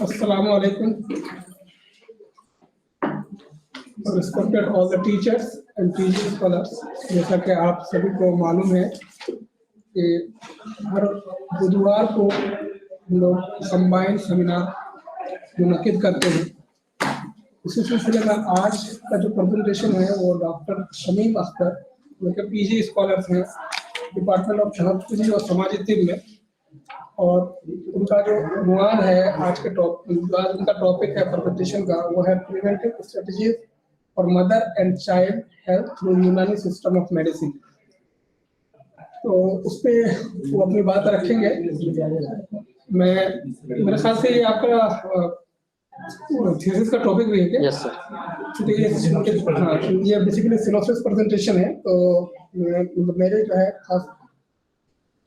Assalamu alaikum. Respected all the teachers and PG scholars. जैसा कि आप सभी को मालूम है कि हर बुधवार को हम लोग कंबाइंड सेमिनार मुनक्किद करते हैं। इसी सिलसिले में आज का जो प्रेजेंटेशन है वो डॉक्टर शमीम अख्तर जो कि पीजी स्कॉलर्स हैं डिपार्टमेंट ऑफ फिजियोलॉजी और समाजी तिब में, और उनका जो उन्वान है आज के उनका टॉपिक है प्रेजेंटेशन का वो है preventive strategies for mother and child health through यूनानी सिस्टम ऑफ मेडिसिन। तो उस पर वो अपनी बात रखेंगे। मेरे ख्याल से ये आपका थीसिस का टॉपिक भी है क्या? Yes sir. ये बेसिकली सिनॉप्सिस प्रेजेंटेशन है। तो मेरे जो है खास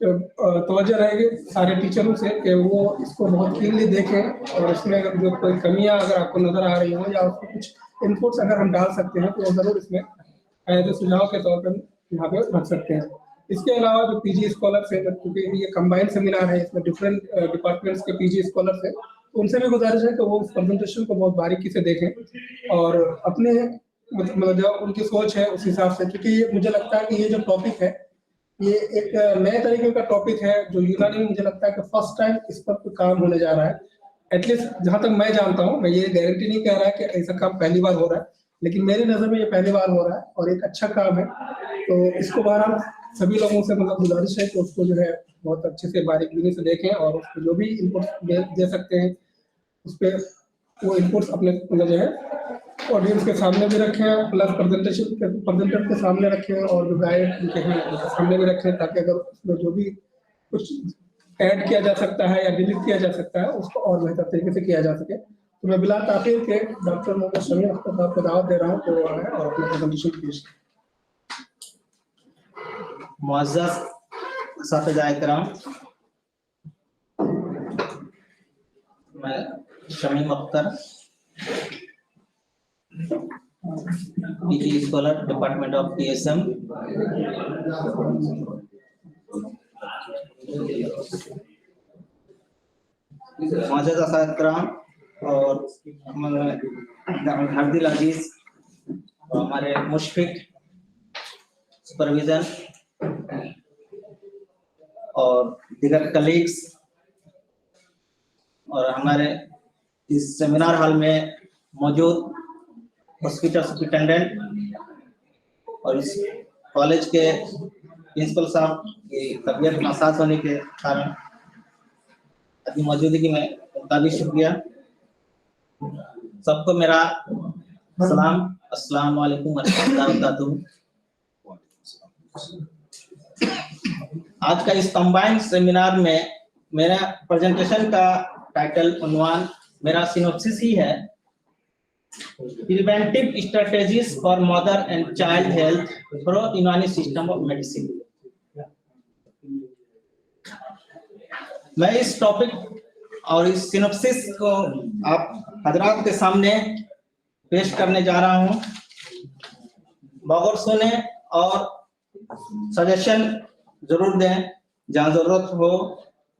तवज्जो रहेगी सारे टीचरों से कि वो इसको बहुत क्लीनली देखें, और इसमें अगर जो कोई कमियां अगर आपको नजर आ रही हो या उसको कुछ इनपुट्स अगर हम डाल सकते हैं तो वो जरूर इसमें एज ए सुझाव के तौर पर यहाँ पे रख सकते हैं। इसके अलावा जो पीजी स्कॉलर्स है, क्योंकि ये कंबाइंड सेमिनार है, इसमें डिफरेंट डिपार्टमेंट्स के पीजी स्कॉलर्स है, तो उनसे भी गुजारिश है कि वो इस प्रेजेंटेशन को बहुत बारीकी से देखें और अपने मतलब जो उनकी सोच है उस हिसाब से, क्योंकि ये मुझे लगता है कि ये जो टॉपिक है ये एक नए तरीके का टॉपिक है जो यूनानी में मुझे लगता है कि फर्स्ट टाइम इस पर काम होने जा रहा है। एटलीस्ट जहां तक मैं जानता हूं, मैं ये गारंटी नहीं कह रहा है कि ऐसा काम पहली बार हो रहा है, लेकिन मेरी नजर में ये पहली बार हो रहा है और एक अच्छा काम है। तो इसको बहरहाल सभी लोगों से मतलब गुजारिश है कि उसको जो है बहुत अच्छे से बारीकी से देखें और उसको जो भी इनपुट दे सकते हैं उस पर वो इनपुट्स अपने मतलब जो है ऑडियंस के सामने भी रखें, प्लस प्रेजेंटर के सामने रखें और जो गाइड उनके हैं उनके सामने भी रखें, ताकि अगर उसमें जो भी कुछ ऐड किया जा सकता है या डिलीट किया जा सकता है उसको और बेहतर तरीके से किया जा सके। तो मैं बिला ताखिर के डॉक्टर मोहम्मद शमीम अख्तर साहब को दावत दे रहा हूँ कि वो आए और अपना प्रेजेंटेशन पेश करें। मुअज़्ज़ज़ साथिया इकराम, मैं Shamim Akhtar, PG scholar department of PSM, मुअज़्ज़ज़ साथिया इकराम और हार्दिल अजीज और हमारे मुशफिक सुपरविजन और दीगर कलीग्स और हमारे इस सेमिनार हॉल में मौजूद हॉस्पिटल सुपरिटेंडेंट और इस कॉलेज के प्रिंसिपल साहब की तबीयत नासाज होने के कारण अपनी मौजूदगी में उनका भी शुक्रिया। सबको मेरा सलाम, अस्सलाम वालेकुम वरहमतुल्लाहि वबरकातुहू। आज का इस कंबाइंड सेमिनार में मेरा प्रेजेंटेशन का टाइटल उन्वान मेरा सिनॉप्सिस ही है, preventive strategies for mother and child health through यूनानी सिस्टम ऑफ मेडिसिन। मैं इस टॉपिक और इस सिनॉप्सिस को आप हजरात के सामने पेश करने जा रहा हूं। बगौर सुने और सजेशन जरूर दें, जहां जरूरत हो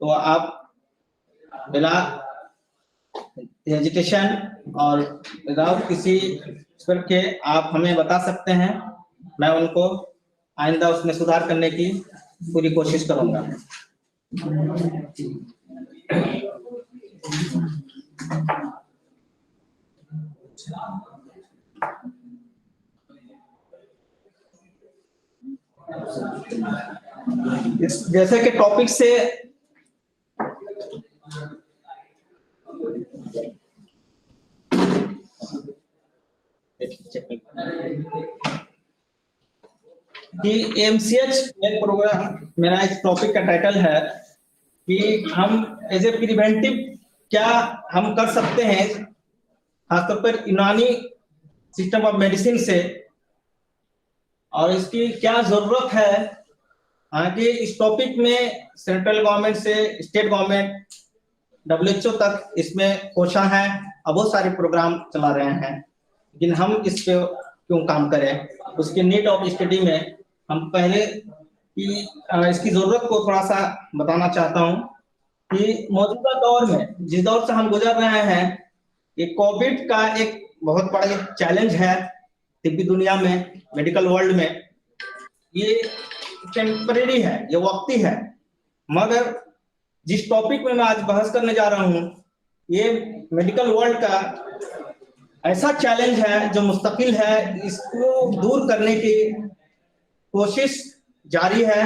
तो आप बिना हेजिटेशन और विदाउट किसी फिक्र के आप हमें बता सकते हैं। मैं उनको आइंदा उसमें सुधार करने की पूरी कोशिश करूंगा। जैसे कि टॉपिक से कि एमसीएच में प्रोग्राम, मेरा इस टॉपिक का टाइटल है कि हम एज ए प्रिवेंटिव क्या हम कर सकते हैं खासतौर पर यूनानी सिस्टम ऑफ मेडिसिन से, और इसकी क्या जरूरत है आगे। इस टॉपिक में सेंट्रल गवर्नमेंट से स्टेट गवर्नमेंट WHO तक इसमें कोशा है और बहुत सारे प्रोग्राम चला रहे हैं, लेकिन हम इस पे क्यों काम करें, उसके नीड ऑफ स्टडी में हम पहले की इसकी जरूरत को थोड़ा सा बताना चाहता हूं कि मौजूदा दौर में जिस दौर से हम गुजर रहे हैं, ये कोविड का एक बहुत बड़ा चैलेंज है तिब्बती दुनिया में, मेडिकल वर्ल्ड में। ये टेम्परेरी है, ये वक्ती है, मगर जिस टॉपिक में मैं आज बहस करने जा रहा हूं, ये मेडिकल वर्ल्ड का ऐसा चैलेंज है जो मुस्तकिल है, इसको दूर करने की कोशिश जारी है।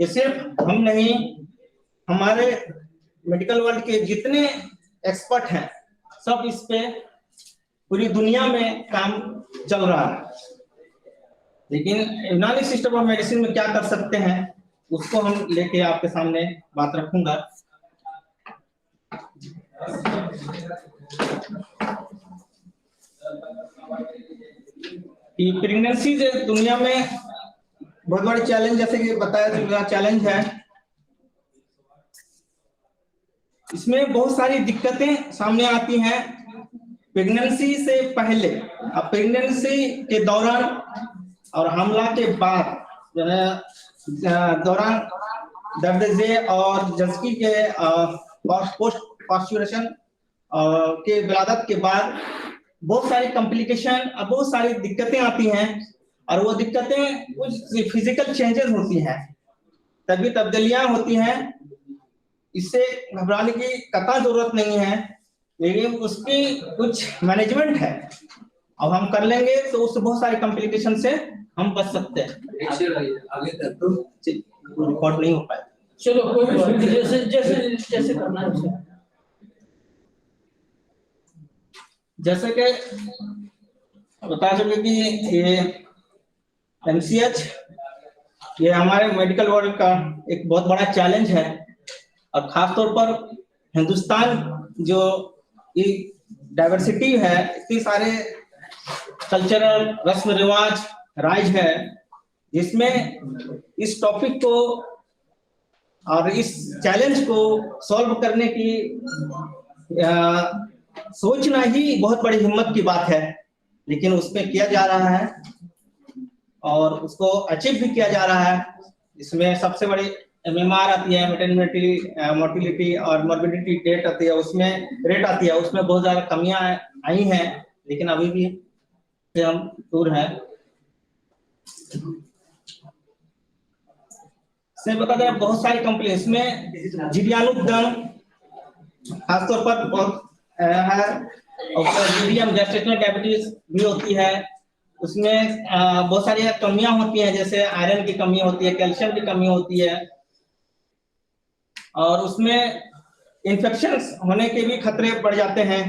ये सिर्फ हम नहीं, हमारे मेडिकल वर्ल्ड के जितने एक्सपर्ट हैं सब इस पे पूरी दुनिया में काम चल रहा है। लेकिन यूनानी सिस्टम ऑफ मेडिसिन में क्या कर सकते हैं, उसको हम लेके आपके सामने बात रखूंगा। प्रेगनेंसी दुनिया में बहुत बड़ी चैलेंज, जैसे कि बताया चैलेंज है। इसमें बहुत सारी दिक्कतें सामने आती हैं प्रेगनेंसी से पहले, अब प्रेगनेंसी के दौरान और हमला के बाद दौरान दर्द और जस्की के पोस्ट पास्चुरेशन के विलादत के बाद बहुत सारी कॉम्प्लिकेशन, बहुत सारी दिक्कतें आती हैं, और वो दिक्कतें कुछ फिजिकल चेंजेस होती हैं, तभी तब्दीलियां होती हैं। इससे घबराने की कतई जरूरत नहीं है, लेकिन उसकी कुछ मैनेजमेंट है, अब हम कर लेंगे तो उससे बहुत सारी कॉम्प्लिकेशन से हम बच सकते हैं। आगे तक तो रिकॉर्ड नहीं हो पाया। चलो कोई बात नहीं, जैसे जैसे जैसे करना है उसे। जैसे कि बता चुके कि ये एमसीएच ये हमारे मेडिकल वर्ल्ड का एक बहुत बड़ा चैलेंज है, और खासतौर पर हिंदुस्तान जो ये डाइवर्सिटी है, इतनी सारे कल्चरल रस्म रिवाज राइज है, जिसमें इस टॉपिक को और इस चैलेंज को सॉल्व करने की सोचना ही बहुत बड़ी हिम्मत की बात है। लेकिन उसमें किया जा रहा है और उसको अचीव भी किया जा रहा है। इसमें सबसे बड़ी एमएमआर आती है, मैटरनिटी मोर्टिलिटी और मॉर्बिडिटी रेट आती है, उसमें बहुत ज्यादा कमियां आई हैं, लेकिन अभी भी से हम दूर हैं। से बता दें बहुत सारी कंपनी इसमें जीडियानुदम खासतौर पर बहुत है, और मीडियम जेस्टेशनल डायबिटीज भी होती है। उसमें बहुत सारी कमियां होती हैं, जैसे आयरन की कमी होती है, कैल्शियम की कमी होती है, और उसमें इन्फेक्शंस होने के भी खतरे बढ़ जाते हैं।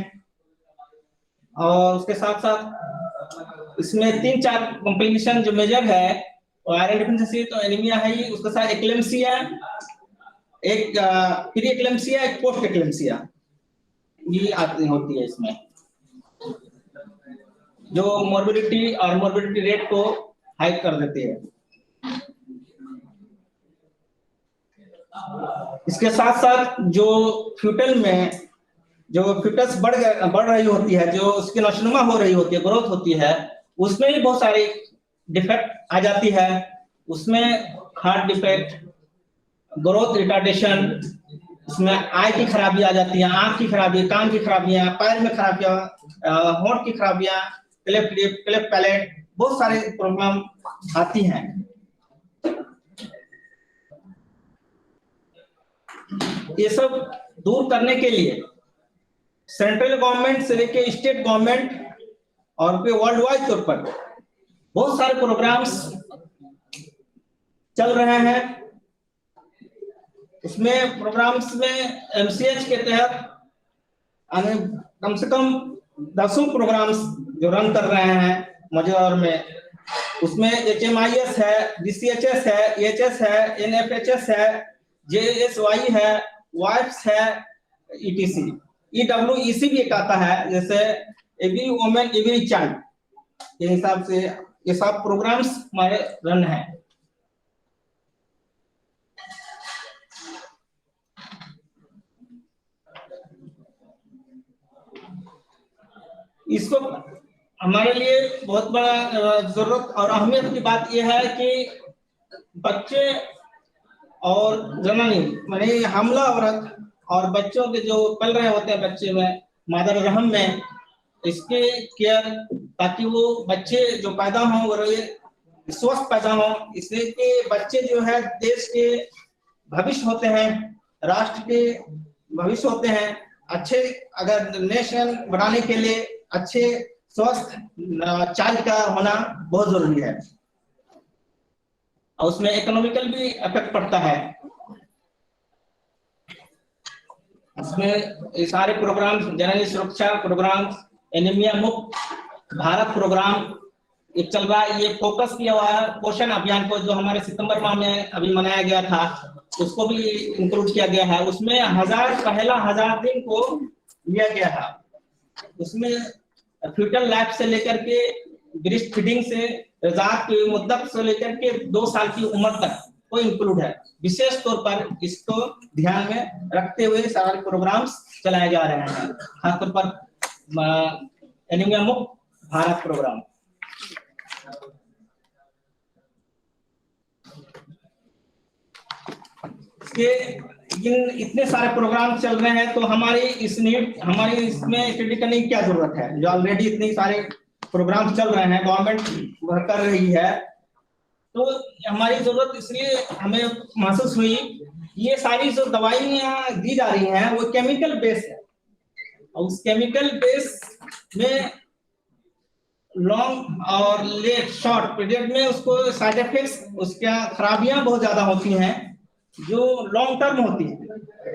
और उसके साथ साथ इसमें 3-4 कॉम्प्लिकेशन जो मेजर है, आयरन डिफिशिएंसी तो एनीमिया है ही, उसके साथ एक्लेम्सिया, एक प्री एक्लेम्सिया, एक पोस्ट एक्लेम्सिया ये आती होती है इसमें, जो मॉर्बिडिटी और मॉर्बिडिटी रेट को हाई कर देती है। इसके साथ साथ जो फ्यूटल में जो फ्यूटस बढ़ रही होती है, जो उसकी नशनुमा हो रही होती है, ग्रोथ होती है, उसमें भी बहुत सारी डिफेक्ट आ जाती है। उसमें हार्ट डिफेक्ट, ग्रोथ रिटार्डेशन, उसमें आई की खराबी आ जाती है, आंख की खराबी, कान की खराबियां, पैर में खराबियां, होंठ की खराबियां, क्लेफ्ट लिप, क्लेफ्ट पैलेट, बहुत सारे प्रॉब्लम आती हैं। ये सब दूर करने के लिए सेंट्रल गवर्नमेंट से लेके स्टेट गवर्नमेंट और वर्ल्ड वाइड तौर पर बहुत सारे प्रोग्राम्स चल रहे हैं। इसमें प्रोग्राम्स में एमसीएच के तहत कम से कम 10 प्रोग्राम्स जो रन कर रहे हैं मौजूदा दौर में। उसमें HMIS है, DCHS है, EHS है, NFHS है, JSY है, WIPES है, ETC, EWEC भी एक आता है, जैसे एवरी वुमेन एवरी चाइल्ड, के हिसाब से ये सब प्रोग्राम्स हमारे रन है। इस वक्त हमारे लिए बहुत बड़ा जरूरत और अहमियत की बात यह है कि बच्चे और जननी माने हमला औरत और बच्चों के जो पल रहे होते हैं बच्चे में मादर रहम में, इसके केयर, ताकि वो बच्चे जो पैदा हों वो स्वस्थ पैदा हों। इसलिए कि बच्चे जो है देश के भविष्य होते हैं, राष्ट्र के भविष्य होते हैं। अच्छे अगर नेशन बनाने के लिए अच्छे स्वस्थ चाइल्ड का होना बहुत जरूरी है और उसमें इकोनॉमिकल भी इफेक्ट पड़ता है। इसमें ये सारे प्रोग्राम, जननी सुरक्षा प्रोग्राम, एनीमिया मुक्त भारत प्रोग्राम ये चल रहा है। ये फोकस किया हुआ है पोषण अभियान को, जो हमारे सितंबर माह में अभी मनाया गया था, उसको भी इंक्लूड किया गया है। उसमें पहला 1000 दिन को लिया गया था। उसमें फ्यूटल लैब से लेकर के ब्रेस्ट फीडिंग से रजाक की मुद्दत से लेकर के 2 साल की उम्र तक को इंक्लूड है। विशेष तौर पर इसको ध्यान में रखते हुए सारे प्रोग्राम्स चलाए जा रहे हैं, खासतौर पर एनीमिया मुक्त भारत प्रोग्राम। इसके इतने सारे प्रोग्राम चल रहे हैं तो हमारी इसमें स्टडी करने की क्या जरूरत है, जो ऑलरेडी इतने सारे प्रोग्राम चल रहे हैं, गवर्नमेंट कर रही है। तो हमारी जरूरत इसलिए हमें महसूस हुई, ये सारी जो दवाइयां दी जा रही हैं वो केमिकल बेस है और उस केमिकल बेस में लॉन्ग और लेट शॉर्ट पीरियड में उसको साइड इफेक्ट्स, उसका खराबियां बहुत ज्यादा होती हैं जो लॉन्ग टर्म होती है।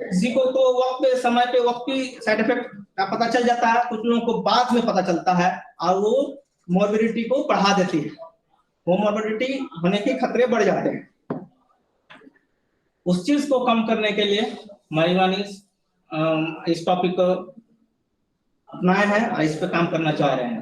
किसी को तो वक्त पे समय पे वक्त की साइड इफेक्ट का पता चल जाता है, कुछ लोगों को बाद में पता चलता है और वो मॉर्बिडिटी को बढ़ा देती है, वो मॉर्बिडिटी होने के खतरे बढ़ जाते हैं। उस चीज को कम करने के लिए हमारी इस टॉपिक को अपनाए हैं और इस पे काम करना चाह रहे हैं।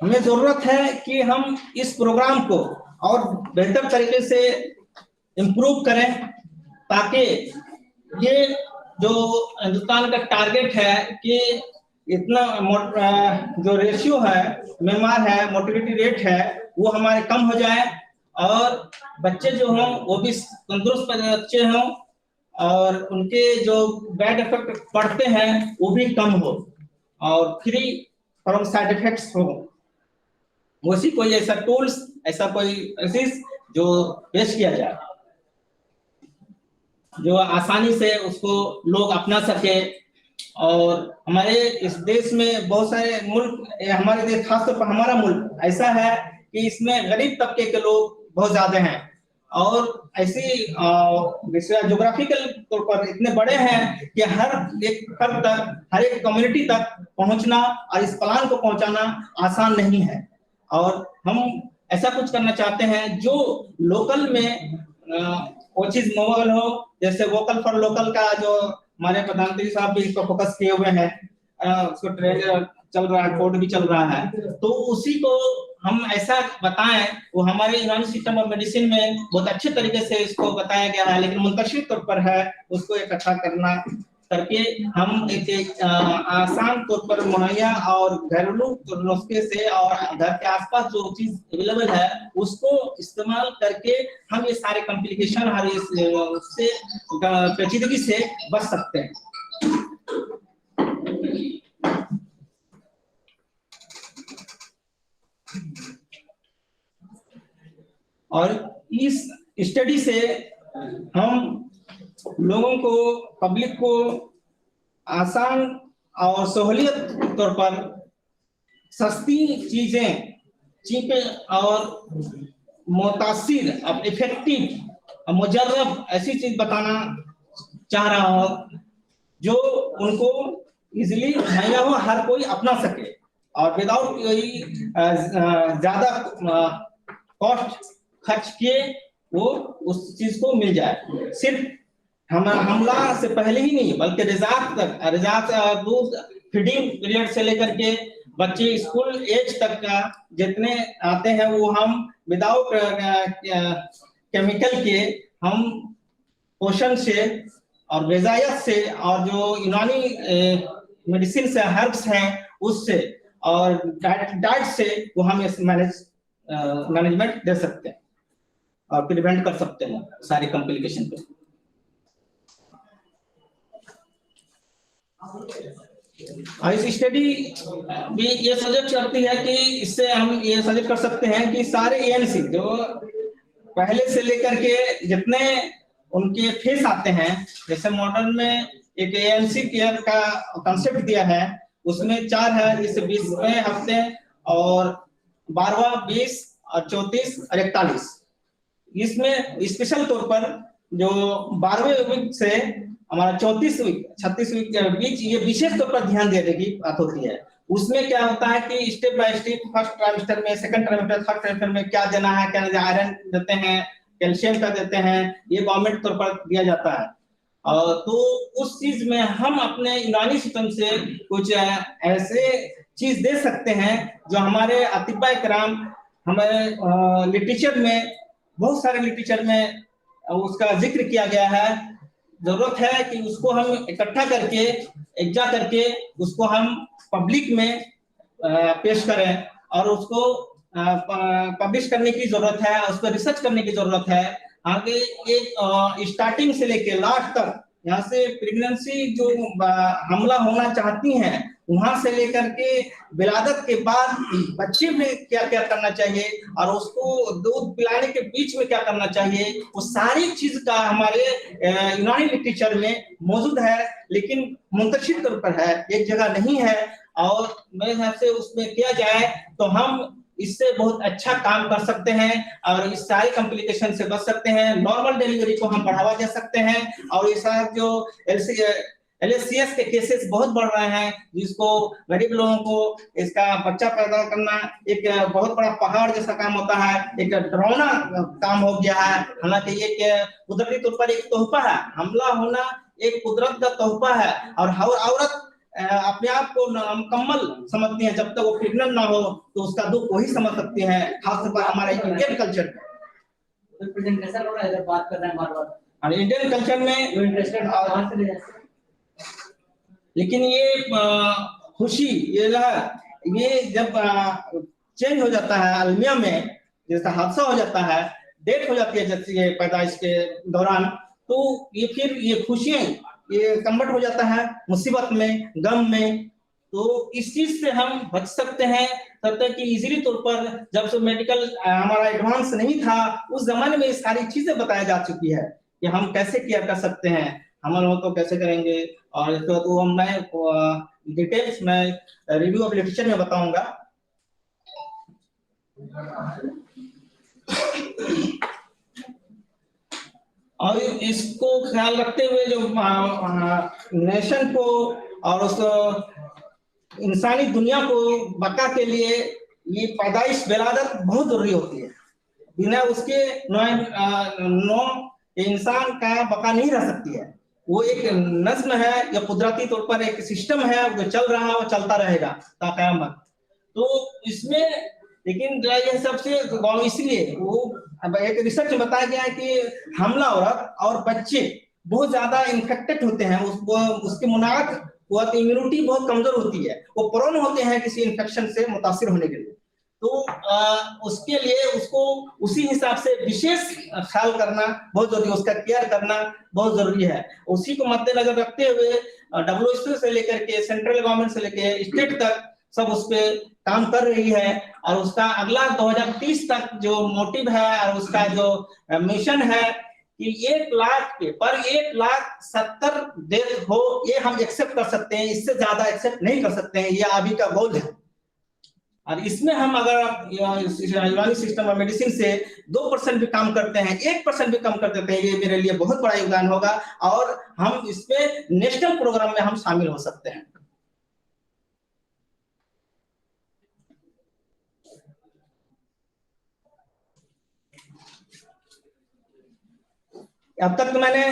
हमें जरूरत है कि हम इस प्रोग्राम को और बेहतर तरीके से इम्प्रूव करें, ताकि ये जो हिंदुस्तान का टारगेट है कि इतना जो रेशियो है, बीमार है, मोर्टेलिटी रेट है, वो हमारे कम हो जाए और बच्चे जो हों वो भी तंदुरुस्त बच्चे हों और उनके जो बैड इफेक्ट पड़ते हैं वो भी कम हो और फ्री फ्रॉम साइड इफेक्ट्स हो। उसी कोई ऐसा टूल्स, ऐसा कोई जो पेश किया जाए जो आसानी से उसको लोग अपना सके। और हमारे इस देश में बहुत सारे मुल्क, हमारे देश खासतौर पर हमारा मुल्क ऐसा है कि इसमें गरीब तबके के लोग बहुत ज्यादा हैं और ऐसी ज्योग्राफिकल तौर पर इतने बड़े हैं कि हर एक फर्द तक, हर एक कम्युनिटी तक पहुंचना और इस प्लान को पहुंचाना आसान नहीं है। और हम ऐसा कुछ करना चाहते हैं जो लोकल में वो चीज मोबाइल हो, जैसे वोकल फॉर लोकल का जो हमारे प्रधानमंत्री साहब भी इस पर फोकस किए हुए हैं, उसको ट्रेंड चल रहा है, कोड भी चल रहा है, तो उसी को हम ऐसा बताएं। वो हमारे यूनानी सिस्टम ऑफ मेडिसिन में बहुत अच्छे तरीके से इसको बताया गया है, लेकिन मुंतशिर तौर पर है, उसको इकट्ठा करना करके हम एक आसान तौर पर मुहैया और घरेलू नुस्खे से और घर के आसपास जो चीज अवेलेबल है उसको इस्तेमाल करके हम ये सारे कॉम्प्लिकेशन हर उससे पेचीदगी से बच सकते हैं। और इस स्टडी से हम लोगों को, पब्लिक को आसान और सहूलियत तौर पर सस्ती चीजें, चीप और मुतासिर, इफेक्टिव, मुजर्रब ऐसी चीज बताना चाह रहा हूं जो उनको इजीली मुहैया हो, हर कोई अपना सके और विदाउट कोई ज्यादा कॉस्ट खर्च किए वो उस चीज को मिल जाए। सिर्फ हमला से पहले ही नहीं बल्कि रिजाक तक, दूध फीडिंग पीरियड से लेकर के बच्चे स्कूल एज तक का जितने आते हैं वो हम विदाउट केमिकल के हम पोषण से और वेजायत से और जो यूनानी मेडिसिन से हर्ब्स हैं उससे और डाइट से वो हम इस मैनेजमेंट दे सकते हैं और प्रिवेंट कर सकते हैं सारी कॉम्प्लिकेशन पे। और इस स्टडी भी ये सजेस्ट करती है कि इससे हम ये सजेस्ट कर सकते हैं कि सारे एएनसी जो पहले से लेकर के जितने उनके फेस आते हैं, जैसे मॉडर्न में एक एएनसी केयर का कंसेप्ट दिया है, उसमें 4 है, जैसे 20वें हफ्ते और 12वां, 20 और 34 और 41। इसमें स्पेशल तौर पर जो 12वें वीक से हमारा 34 वीक 36 वीक के बीच ये विशेष तौर पर ध्यान देने की बात होती है। उसमें क्या होता है कि step by step first trimester में, सेकंड ट्राइमेस्टर, थर्ड ट्राइमेस्टर में क्या देना है, क्या आयरन देते हैं, कैल्शियम का देते हैं, ये गवर्नमेंट तौर पर दिया जाता है। तो उस चीज में हम अपने यूनानी सिस्टम से कुछ ऐसे चीज दे सकते हैं जो हमारे अतिबा कराम हमारे लिटरेचर में, बहुत सारे लिटरेचर में उसका जिक्र किया गया है। जरूरत है कि उसको हम इकट्ठा करके एकजा करके उसको हम पब्लिक में पेश करें और उसको पब्लिश करने की जरूरत है, उसको रिसर्च करने की जरूरत है। आगे एक स्टार्टिंग से लेके लास्ट तक, यहाँ से प्रेगनेंसी जो हमला होना चाहती हैं वहां से लेकर के विलादत के बाद बच्चे में क्या क्या करना चाहिए और उसको दूध पिलाने के बीच में क्या करना चाहिए, वो सारी चीज का हमारे यूनानी लिटरेचर में मौजूद है, लेकिन मुंतशिर तौर पर है, एक जगह नहीं है। और मेरे हिसाब से उसमें किया जाए तो हम इससे बहुत अच्छा काम कर सकते हैं और इस सारी कॉम्प्लिकेशन से बच सकते हैं। नॉर्मल डिलीवरी को हम बढ़ावा दे सकते हैं और ये सारे जो LSCS के केसेस बहुत बढ़ रहे हैं, जिसको गरीब लोगों को इसका बच्चा पैदा करना एक बहुत बड़ा पहाड़ जैसा काम होता है, एक डरावना काम हो गया है। हालांकि ये कुदरती तौर पर एक तोहफा है, हमला होना एक कुदरत का तोहफा है और औरत अपने आप को मुकम्मल समझती है, जब तक वो प्रेग्नेंट ना हो तो उसका दुख वही समझ सकती है, खासतौर पर हमारे इंडियन कल्चर में। प्रेजेंटेशन हो रहा है, इधर बात कर रहे हैं बार-बार और इंडियन कल्चर में जो इंटरेस्टेड कहां से ले जाते हैं। लेकिन ये खुशी ये ये जब चेंज हो जाता है, अलमिया में जैसा हादसा हो जाता है, डेथ हो जाती है जैसे ये पैदाइश के दौरान, तो ये फिर ये खुशियां ये कन्वर्ट हो जाता है मुसीबत में, गम में। तो इस चीज से हम बच सकते हैं तब तक कि इजीली तौर पर, जब से मेडिकल हमारा एडवांस नहीं था उस जमाने में ये सारी चीजें बताई जा चुकी है कि हम कैसे केयर कर सकते हैं, हमल हो तो कैसे करेंगे। और तो मैं डिटेल्स में रिव्यू ऑफ लिटरेचर में बताऊंगा। और इसको ख्याल रखते हुए जो नेशन को और उस इंसानी दुनिया को बका के लिए ये पैदाइश विलादत बहुत जरूरी होती है। बिना उसके नो इंसान का बका नहीं रह सकती है। वो एक नज्म है या कुदरती तौर पर एक सिस्टम है जो चल रहा है, वो चलता रहेगा ता क़यामत। तो इसमें लेकिन ये सबसे इसलिए वो अब एक रिसर्च में बताया गया है कि हमला औरत और बच्चे बहुत ज्यादा इन्फेक्टेड होते हैं, उसकी मुनाफत इम्यूनिटी बहुत कमजोर होती है, वो प्रोन होते हैं किसी इन्फेक्शन से मुतासिर होने के लिए। तो उसके लिए उसको उसी हिसाब से विशेष ख्याल करना बहुत जरूरी है, उसका केयर करना बहुत जरूरी है। उसी को मद्देनजर रखते हुए WHO से लेकर के सेंट्रल गवर्नमेंट से लेकर स्टेट तक सब उस पे काम कर रही है और उसका अगला 2030 तक जो मोटिव है और उसका जो मिशन है कि 1 लाख के पर 1,70,000 डेथ हो, ये हम एक्सेप्ट कर सकते हैं, इससे ज्यादा एक्सेप्ट नहीं कर सकते हैं, ये अभी का गोल है। और इसमें हम अगर यूनानी सिस्टम और मेडिसिन से 2% भी काम करते हैं, 1% भी कम कर देते हैं, ये मेरे लिए बहुत बड़ा योगदान होगा और हम इसमें नेशनल प्रोग्राम में हम शामिल हो सकते हैं। अब तक तो मैंने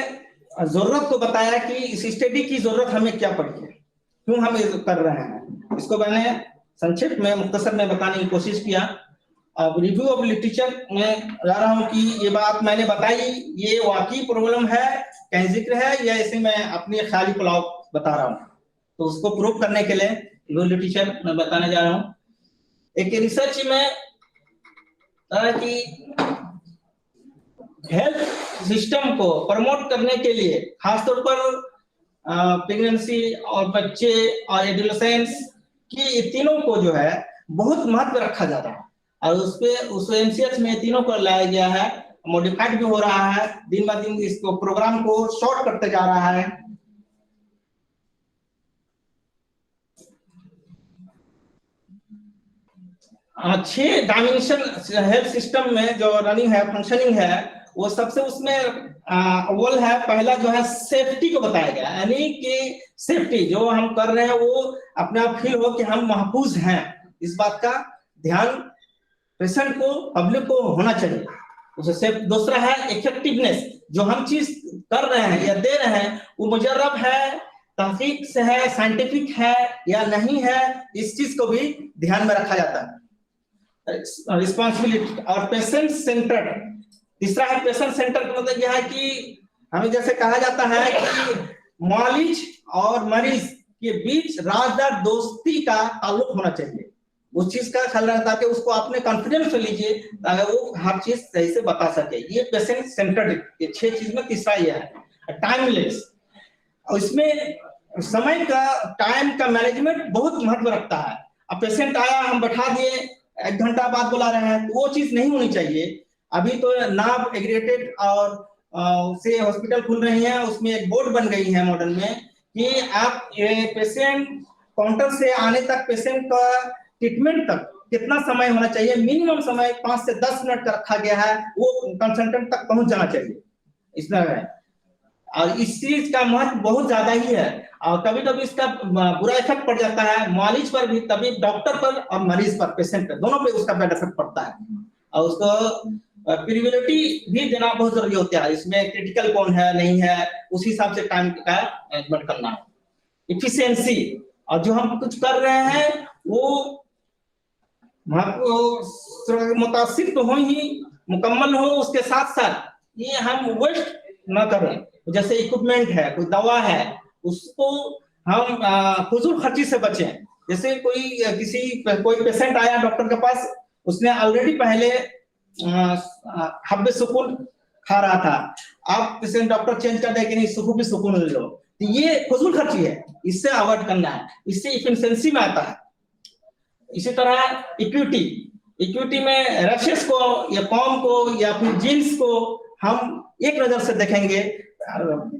जरूरत को बताया कि इस स्टडी की जरूरत हमें क्या पड़ी है, क्यों हम ये कर रहे हैं, इसको मैंने संक्षिप्त में मुख्तसर में बताने की कोशिश किया। अब रिव्यू ऑफ लिटरेचर में जा रहा हूँ कि ये बात मैंने बताई ये वाकई प्रॉब्लम है, कहीं जिक्र है, या ऐसे मैं अपनी ख्याली पुलाव बता रहा हूँ। तो उसको प्रूव करने के लिए रिव्यू लिटरेचर मैं बताने जा रहा हूँ। एक रिसर्च में कि हेल्थ सिस्टम को प्रमोट करने के लिए खासतौर पर प्रेगनेंसी और बच्चे और एडोलेसेंस की ये तीनों को जो है बहुत महत्व रखा जाता है, और उस एमसीएच में तीनों को लाया गया है, मॉडिफाइड भी हो रहा है, दिन ब दिन इसको प्रोग्राम को शॉर्ट करते जा रहा है। छह डायमेंशन हेल्थ सिस्टम में जो रनिंग है, फंक्शनिंग है, वो सबसे उसमें अव्वल है, पहला जो है सेफ्टी को बताया गया, यानी कि सेफ्टी जो हम कर रहे हैं वो अपने आप फील हो कि हम महफूज हैं, इस बात का ध्यान पेशेंट को, पब्लिक को होना चाहिए। उससे दूसरा है इफेक्टिवनेस, जो हम चीज कर रहे हैं या दे रहे हैं वो मुजर्रब है, तहकीक से है, साइंटिफिक है या नहीं है, इस चीज को भी ध्यान में रखा जाता है। रिस्पॉन्सिबिलिटी और पेशेंट सेंटर्ड, तीसरा है पेशेंट सेंटर का मतलब यह है कि हमें जैसे कहा जाता है कि मालिज और मरीज के बीच राजदार दोस्ती का ताल्लुक होना चाहिए, उस चीज का ख्याल रखना ताकि उसको अपने कॉन्फिडेंस में लीजिए ताकि वो हर चीज सही से बता सके। ये पेशेंट सेंटर्ड, ये 6 चीज में तीसरा ये है टाइमलेस, और इसमें समय का, टाइम का मैनेजमेंट बहुत महत्व रखता है। अब पेशेंट आया, हम बैठा दिए, 1 घंटा बाद बुला रहे हैं, तो वो चीज नहीं होनी चाहिए। अभी तो नाम एग्रीगेटेड और से हॉस्पिटल खुल रही हैं, उसमें एक बोर्ड बन गई है मॉडर्न में कि आप पेशेंट काउंटर से आने तक, पेशेंट का ट्रीटमेंट तक कितना समय होना चाहिए, मिनिमम समय 5 से 10 मिनट का रखा गया है, वो कंसल्टेंट तक पहुंच जाना चाहिए, इसमें है। और इस चीज का महत्व बहुत ज्यादा ही है, और कभी कभी इसका बुरा इफेक्ट पड़ जाता है मालिज पर भी, तभी डॉक्टर पर और मरीज पर, पेशेंट पर, दोनों पे उसका बैड इफेक्ट पड़ता है। और उसको प्रिविलिटी भी देना बहुत जरूरी होता है, इसमें क्रिटिकल कौन है नहीं है, उस हिसाब से टाइम का मैनेजमेंट करना है। इफिशियंसी, और जो हम कुछ कर रहे हैं वो मुतासिर तो हो ही, मुकम्मल हो, उसके साथ साथ ये हम वेस्ट ना करें। जैसे इक्विपमेंट है, कोई दवा है, उसको हम फजूल खर्ची से बचें। जैसे कोई पेशेंट आया डॉक्टर के पास, उसने ऑलरेडी पहले हब्बे सुकून खा रहा था, आप पेशेंट डॉक्टर चेंज कर दे कि नहीं सुकून भी सुकून ले लो, तो ये फजूल खर्ची है, इससे अवॉइड करना है, इससे इफिशिएंसी में आता है। इसी तरह इक्विटी में रशेस को या कॉम को या फिर जीन्स को हम एक नजर से देखेंगे।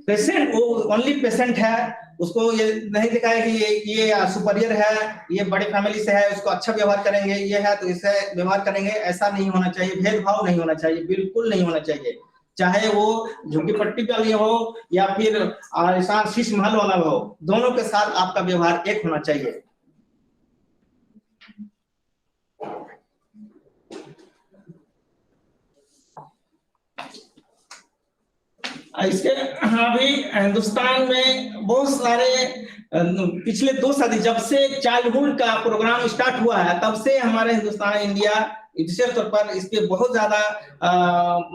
पेशेंट वो ओनली पेशेंट है, उसको ये नहीं दिखा है कि ये सुपीरियर है, ये बड़ी फैमिली से है, उसको अच्छा व्यवहार करेंगे, ये है तो इससे व्यवहार करेंगे, ऐसा नहीं होना चाहिए, भेदभाव नहीं होना चाहिए, बिल्कुल नहीं होना चाहिए, चाहे वो झुग्गी पट्टी वाली हो या फिर आलिशान शीश महल वाला हो, दोनों के साथ आपका व्यवहार एक होना चाहिए। इसके अभी हिंदुस्तान में बहुत सारे पिछले 2 सदी, जब से चाइल्डहुड का प्रोग्राम स्टार्ट हुआ है, तब से हमारे हिंदुस्तान, इंडिया विशेष तौर पर इसके बहुत ज्यादा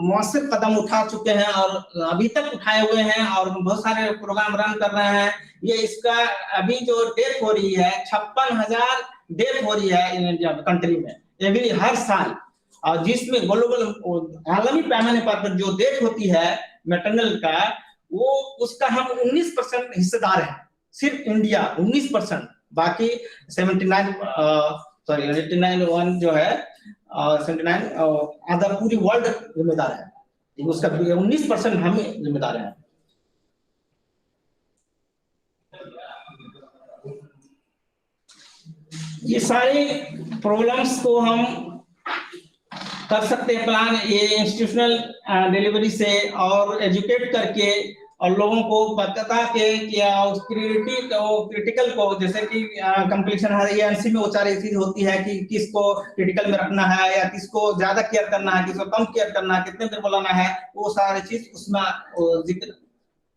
मौसर कदम उठा चुके हैं और अभी तक उठाए हुए हैं, और बहुत सारे प्रोग्राम रन कर रहे हैं। ये इसका अभी जो डेथ हो रही है, 56,000 डेथ हो रही है इंडिया कंट्री में एवरी हर साल, और जिसमें ग्लोबल आलमी पैमाने पर जो डेथ होती है मैटरनल का, वो उसका हम 19% हिस्सेदार हैं, सिर्फ इंडिया 19%, बाकी 89 जो है 79 आधा पूरी वर्ल्ड जिम्मेदार है, उसका 19% हम जिम्मेदार हैं। ये सारे प्रॉब्लम्स को हम कर सकते हैं प्लान, ये इंस्टीट्यूशनल डिलीवरी से और एजुकेट करके, और लोगों को पता के क्या उस क्रिटिकल को, जैसे कि कंप्लीशन है, ये एनसी में वो सारी चीज होती है कि किसको क्रिटिकल में रखना है या किसको ज्यादा केयर करना है, किसको कम केयर करना है, कितने देर बुलाना है, वो सारी चीज उसमें जिक्र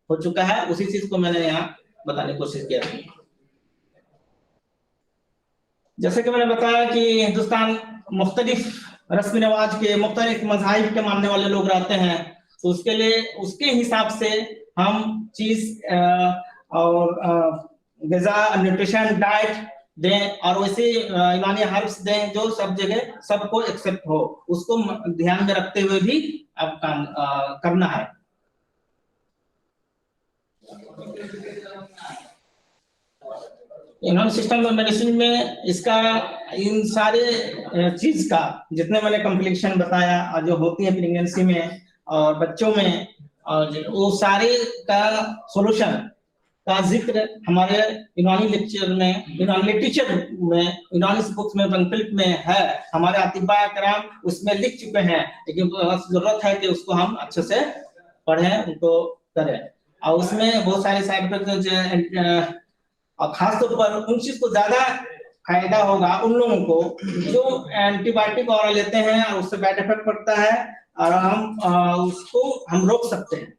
हो चुका है, उसी चीज को मैंने यहाँ बताने की कोशिश किया। जैसे कि मैंने बताया कि हिंदुस्तान मुख्तलिफ रस्म रिवाज के, मुख्तलिफ मज़ाहिब के मानने वाले लोग रहते हैं, तो उसके लिए उसके हिसाब से हम चीज और ग़िज़ा, न्यूट्रिशन, डाइट दें, और वैसे यूनानी हर्ब्स दें जो सब जगह सबको एक्सेप्ट हो, उसको ध्यान में रखते हुए भी अब काम करना है। यूनानी सिस्टम ऑफ मेडिसिन में इसका इन सारे चीज का जितने मैंने कॉम्प्लिकेशन बताया और जो होती है प्रेगनेंसी में और बच्चों में, और वो सारे का सॉल्यूशन का जिक्र हमारे यूनानी लेक्चर में, यूनानी लिटरेचर में, यूनानी बुक्स में, पम्फलेट में है, हमारे अतिबा कराम उसमें लिख चुके हैं, लेकिन जरूरत है कि उसको हम अच्छे से पढ़ें, उनको करें। और उसमें बहुत सारे साइड इफेक्ट, और खास तौर पर उन चीज को ज्यादा फायदा होगा उन लोगों को जो एंटीबायोटिक और लेते हैं और उससे बैड इफेक्ट पड़ता है, और हम उसको हम रोक सकते हैं।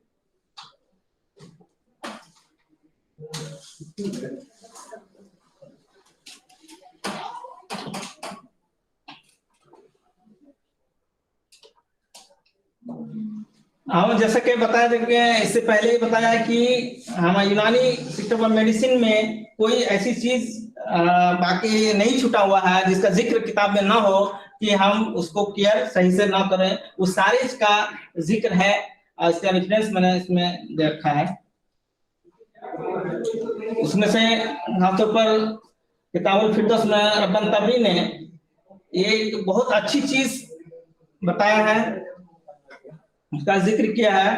हम जैसे कि बताया देंगे, इससे पहले ही बताया कि हम यूनानी सिस्टम ऑफ मेडिसिन में कोई ऐसी चीज बाकी नहीं छूटा हुआ है जिसका जिक्र किताब में ना हो कि हम उसको केयर सही से ना करें, उस सारे का जिक्र है। इसका रेफरेंस मैंने इसमें दे रखा है। उसमें से खासतौर पर किताबुल फिरदौस में रब्बान तबरी ने एक बहुत अच्छी चीज बताया है, उसका जिक्र किया है।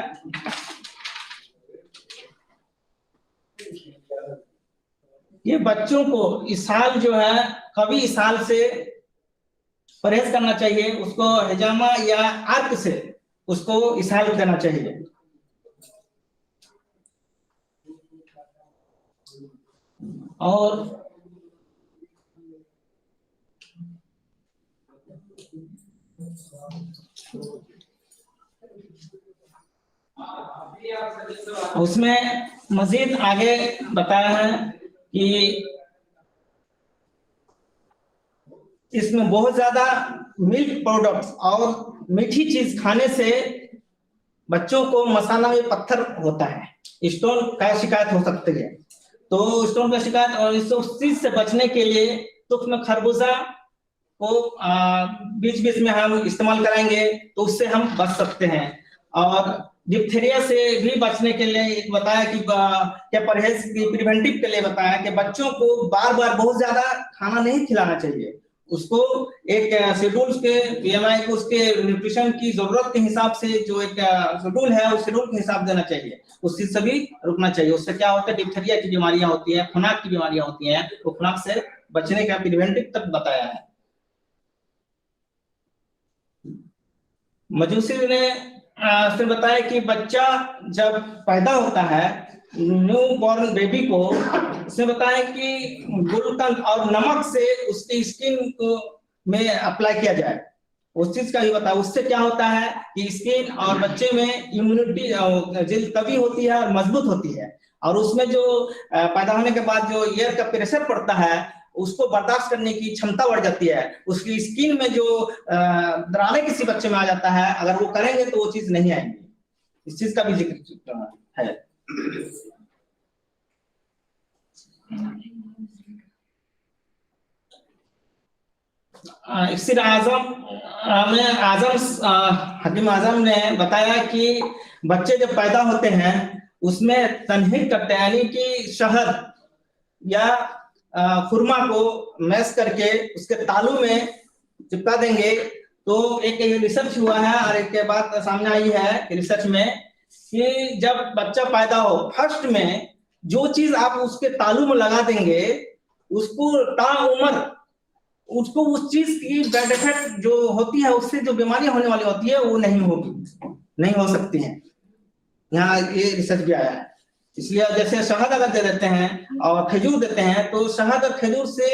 ये बच्चों को इस साल जो है कभी इस साल से परहेज करना चाहिए, उसको हिजामा या अर्क से उसको इसाल देना चाहिए। और उसमें मजीद आगे बताया है कि इसमें बहुत ज्यादा मिल्क प्रोडक्ट्स और मीठी चीज खाने से बच्चों को मसाला में पत्थर होता है, स्टोन का शिकायत हो सकती है। तो स्टोन का शिकायत और इस चीज से बचने के लिए तो उसमें खरबूजा को बीच बीच में हम इस्तेमाल कराएंगे तो उससे हम बच सकते हैं। और डिप्थीरिया से भी बचने के लिए एक बताया कि क्या परहेज की प्रिवेंटिव के लिए बताया कि बच्चों को बार बार बहुत ज्यादा खाना नहीं खिलाना चाहिए, उसको एक शेड्यूल के बीएमआई को उसके न्यूट्रिशन की जरूरत के हिसाब से जो एक शेड्यूल है उस शेड्यूल के हिसाब देना चाहिए, उस चीज से भी रुकना चाहिए। उससे क्या होता है, डिप्थीरिया की बीमारियां होती है, खुनाक की बीमारियां होती हैं, वो खुनाक से बचने का प्रिवेंटिव तक बताया है। मजूसी ने फिर बताया कि बच्चा जब पैदा होता है, न्यू बॉर्न बेबी को, उसने बताया कि गुलकंद और नमक से उसकी स्किन को में अप्लाई किया जाए, उस चीज का भी बताया। उससे क्या होता है कि स्किन और बच्चे में इम्यूनिटी जल्द तभी होती है और मजबूत होती है, और उसमें जो पैदा होने के बाद जो एयर का प्रेशर पड़ता है उसको बर्दाश्त करने की क्षमता बढ़ जाती है। उसकी स्किन में जो दरारें किसी बच्चे में आ जाता है, अगर वो करेंगे तो वो चीज नहीं आएंगी, इस चीज का भी जिक्र है। इफ्सिर आजम में हकीम आजम ने बताया कि बच्चे जब पैदा होते हैं उसमें तनहीक करते हैं, यानी कि शहद या खुरमा को मैश करके उसके तालू में चिपका देंगे। तो एक रिसर्च हुआ है और एक बात सामने आई है रिसर्च में कि जब बच्चा पैदा हो फर्स्ट में जो चीज आप उसके तालू में लगा देंगे उसको ताउम्र उसको उस चीज की बैड इफेक्ट जो होती है, उससे जो बीमारियां होने वाली होती है वो नहीं होगी, नहीं हो सकती हैं। यहाँ ये रिसर्च भी आया है। इसलिए जैसे शहद अगर दे देते हैं और खजूर देते हैं तो शहद और खजूर से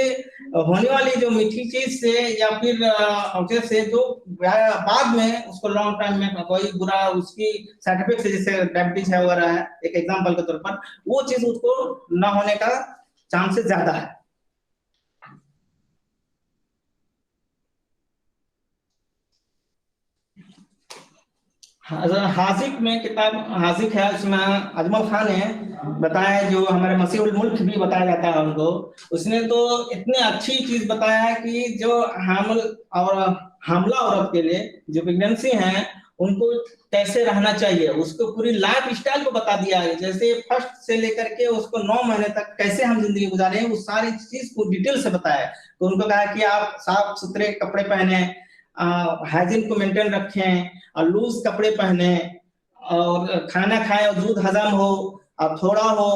होने वाली जो मीठी चीज से या फिर से जो बाद में उसको लॉन्ग टाइम में कोई बुरा उसकी साइड इफेक्ट से जैसे डायबिटीज है वगैरह है एक एग्जांपल के तौर पर, वो चीज उसको ना होने का चांसेस ज्यादा है। हाजिक में किताब हाजिक है, उसमें अजमल खान ने बताया, जो हमारे मसीहुल मुल्क भी बताया जाता है उनको। उसने तो इतनी अच्छी चीज बताया है कि जो हामिल और हमला औरत के लिए जो प्रेगनेंसी है उनको कैसे रहना चाहिए, उसको पूरी लाइफ स्टाइल को बता दिया है। जैसे फर्स्ट से लेकर के उसको 9 महीने तक कैसे हम जिंदगी गुजारे हैं, उस सारी चीज को डिटेल से बताया है। तो उनको कहा कि आप साफ सुथरे कपड़े पहने, हाइजीन को मेंटेन रखें, और लूज कपड़े पहने, और खाना खाएं और दूध हजम हो, और थोड़ा हो,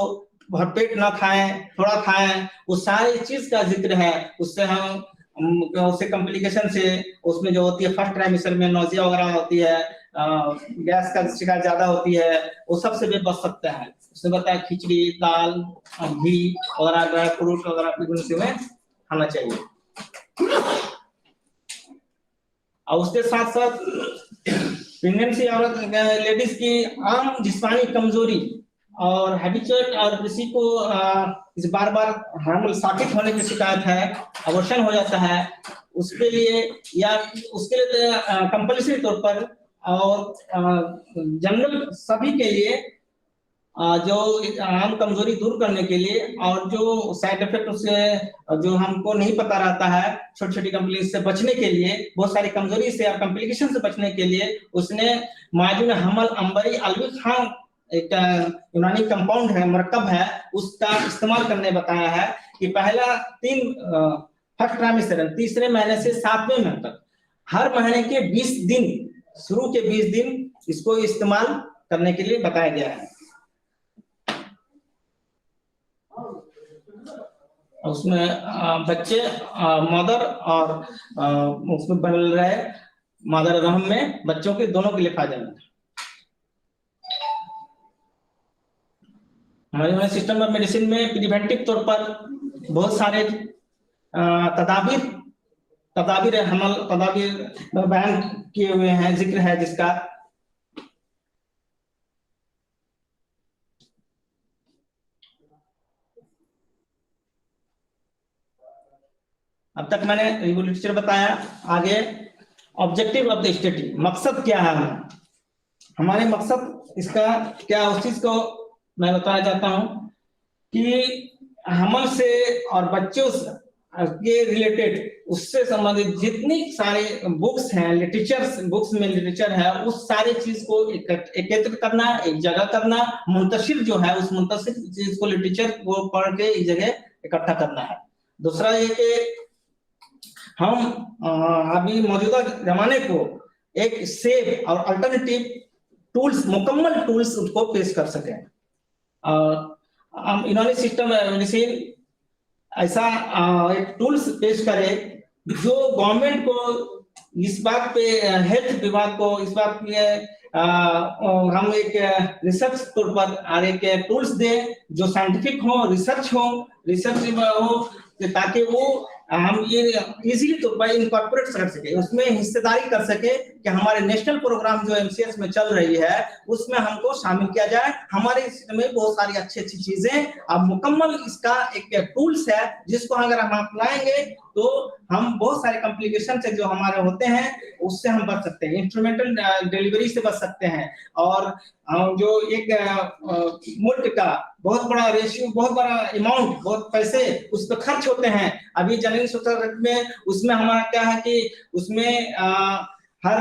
भरपेट ना खाएं, थोड़ा खाएं, वो सारी चीज का जिक्र है। उससे हम उससे कॉम्प्लिकेशन से उसमें जो होती है फर्स्ट ट्राइमेस्टर में नोजिया वगैरह होती है, गैस का शिकायत ज्यादा होती है, वो सबसे भी बच सकता है। उसने बताया खिचड़ी, दाल, घी वगैरह, ड्राई फ्रूट वगैरह प्रेगनेंसी में खाना चाहिए। और उसके साथ साथ प्रेगनेंसी औरत लेडीज की आम जिस्मानी कमजोरी और हैबिचुअल, और किसी को इस बार बार हार्मोन साकित होने की शिकायत है, अबॉर्शन हो जाता है, उसके लिए या उसके लिए कंपल्सरी तौर पर और जनरल सभी के लिए जो आम कमजोरी दूर करने के लिए, और जो साइड इफेक्ट उससे जो हमको नहीं पता रहता है, छोटी छोटी कंपनी से बचने के लिए, बहुत सारी कमजोरी से और कॉम्प्लिकेशन से बचने के लिए उसने माजुन हमल अंबरी अलवी खान एक यूनानी कंपाउंड है, मरकब है, उसका इस्तेमाल करने बताया है कि पहला फर्स्ट ट्राइमेस्टर तीसरे महीने से 7वें महीने तक हर महीने के 20 दिन, शुरू के 20 दिन इसको इस्तेमाल करने के लिए बताया गया है। उसमें बच्चे मदर और उसमें बन रहे मदर रहम में बच्चों के दोनों के लिए फायदेमंद है। हमारे सिस्टम ऑफ मेडिसिन में प्रिवेंटिव तौर पर बहुत सारे तदाबीर हमल तदाबीर बयान किए हुए हैं, जिक्र है जिसका अब तक मैंने लिटरेचर बताया। आगे ऑब्जेक्टिव ऑफ द स्टडी, मकसद क्या है हमारे मकसद इसका क्या, उस चीज को मैं बताना चाहता हूं कि हमल से और बच्चों के रिलेटेड उससे संबंधित जितनी सारे बुक्स हैं, बुक्स में लिटरेचर है, उस सारे चीज को एकत्रित करना, एक जगह करना, मुंतशिर जो है उस मुंतशिर चीज को, लिटरेचर को पढ़ के एक जगह इकट्ठा करना है। दूसरा ये कि हम अभी मौजूदा जमाने को एक सेफ और अल्टरनेटिव टूल्स, मुकम्मल टूल्स उसको पेश कर सकें। हम यूनानी सिस्टम मेडिसिन ऐसा एक टूल्स पेश करें जो गवर्नमेंट को इस बात पे, हेल्थ विभाग को इस बात पे हम एक रिसर्च तौर पर और एक टूल्स दें जो साइंटिफिक हो, रिसर्च हो, ताकि वो हम ये इजीली तौर पर इनकॉर्पोरेट कर सके, उसमें हिस्सेदारी कर सके कि हमारे नेशनल प्रोग्राम जो एमसीएस में चल रही है उसमें हमको शामिल किया जाए। हमारे में बहुत सारी अच्छी चीजें, अब मुकम्मल इसका एक टूल्स है जिसको अगर हम अपनाएंगे तो हम बहुत सारे कॉम्प्लिकेशन से जो हमारे होते हैं उससे हम बच सकते हैं, इंस्ट्रूमेंटल डिलीवरी से बच सकते हैं। और जो एक मुल्क का बहुत बड़ा रेशियो, बहुत बड़ा अमाउंट, बहुत पैसे उस पर खर्च होते हैं। अभी जनरल सोसाइटी में उसमें हमारा क्या है कि उसमें हर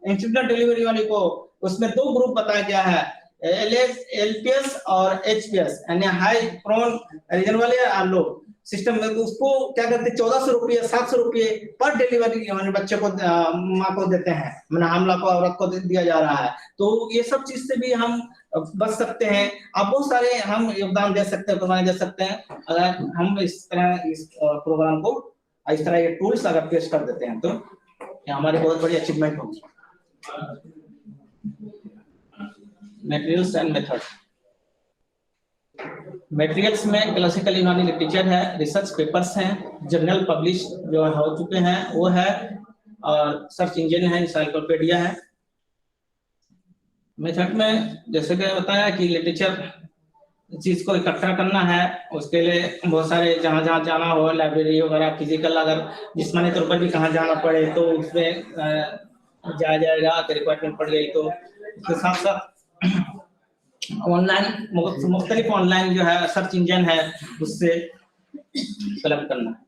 इंस्टीट्यूशनल डिलीवरी वाले को उसमें 2 ग्रुप बताया गया है, एलपीएस और एचपीएस, यानी हाई प्रोन रीजन वाले और लो सिस्टम में। तो उसको क्या करते हैं, 1400 रुपये 700 रुपये पर डिलीवरी बच्चे को, माँ को देते हैं, मैंने हमला को औरत को दिया जा रहा है। तो ये सब चीज से भी हम बच सकते हैं। अब बहुत सारे हम योगदान दे सकते हैं, प्रदान दे सकते हैं अगर हम इस तरह इस प्रोग्राम को इस तरह ये टूल्स अगर पेश कर देते हैं तो हमारी बहुत बड़ी अचीवमेंट होगी। मटेरियल्स एंड मेथड, मटेरियल्स में क्लासिकल यूनानी लिटरेचर है, रिसर्च पेपर्स हैं, जर्नल पब्लिश जो हो चुके हैं वो है, और सर्च इंजन है, इंसाइक्लोपीडिया है। मेथड में जैसे कि बताया कि लिटरेचर चीज को इकट्ठा करना है, उसके लिए बहुत सारे जहाँ जहाँ जाना हो, लाइब्रेरी वगैरह, फिजिकल अगर जिस्मानी तौर पर भी कहाँ जाना पड़े तो उसमें जाया जाएगा। अगर रिक्वायरमेंट पड़ गई तो उसके साथ साथ ऑनलाइन मुख्तलिफ ऑनलाइन जो है सर्च इंजन है उससे कलेक्ट करना।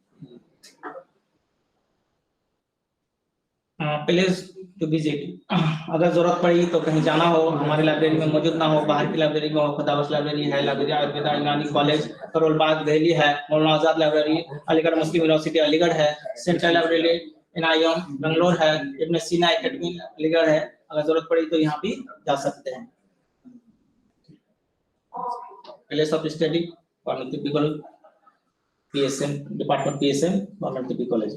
प्लेस टू विजिट, अगर जरूरत पड़ी तो कहीं जाना हो, हमारे लाइब्रेरी में मौजूद ना हो, बाहर की लाइब्रेरी में हो, खुदावस लाइब्रेरी है, लाइब्रेरी आयुर्वेदा यूनानी कॉलेज करोल बाग दिल्ली है, मौलाना आजाद लाइब्रेरी अलीगढ़ मुस्लिम यूनिवर्सिटी अलीगढ़ है, सेंट्रल लाइब्रेरी एनआईएम बेंगलोर है, इब्न सीना एकेडमी अलीगढ़ है, अगर जरूरत पड़ी तो यहाँ भी जा सकते हैं। Place of study government typical PSM department PSM government typical college.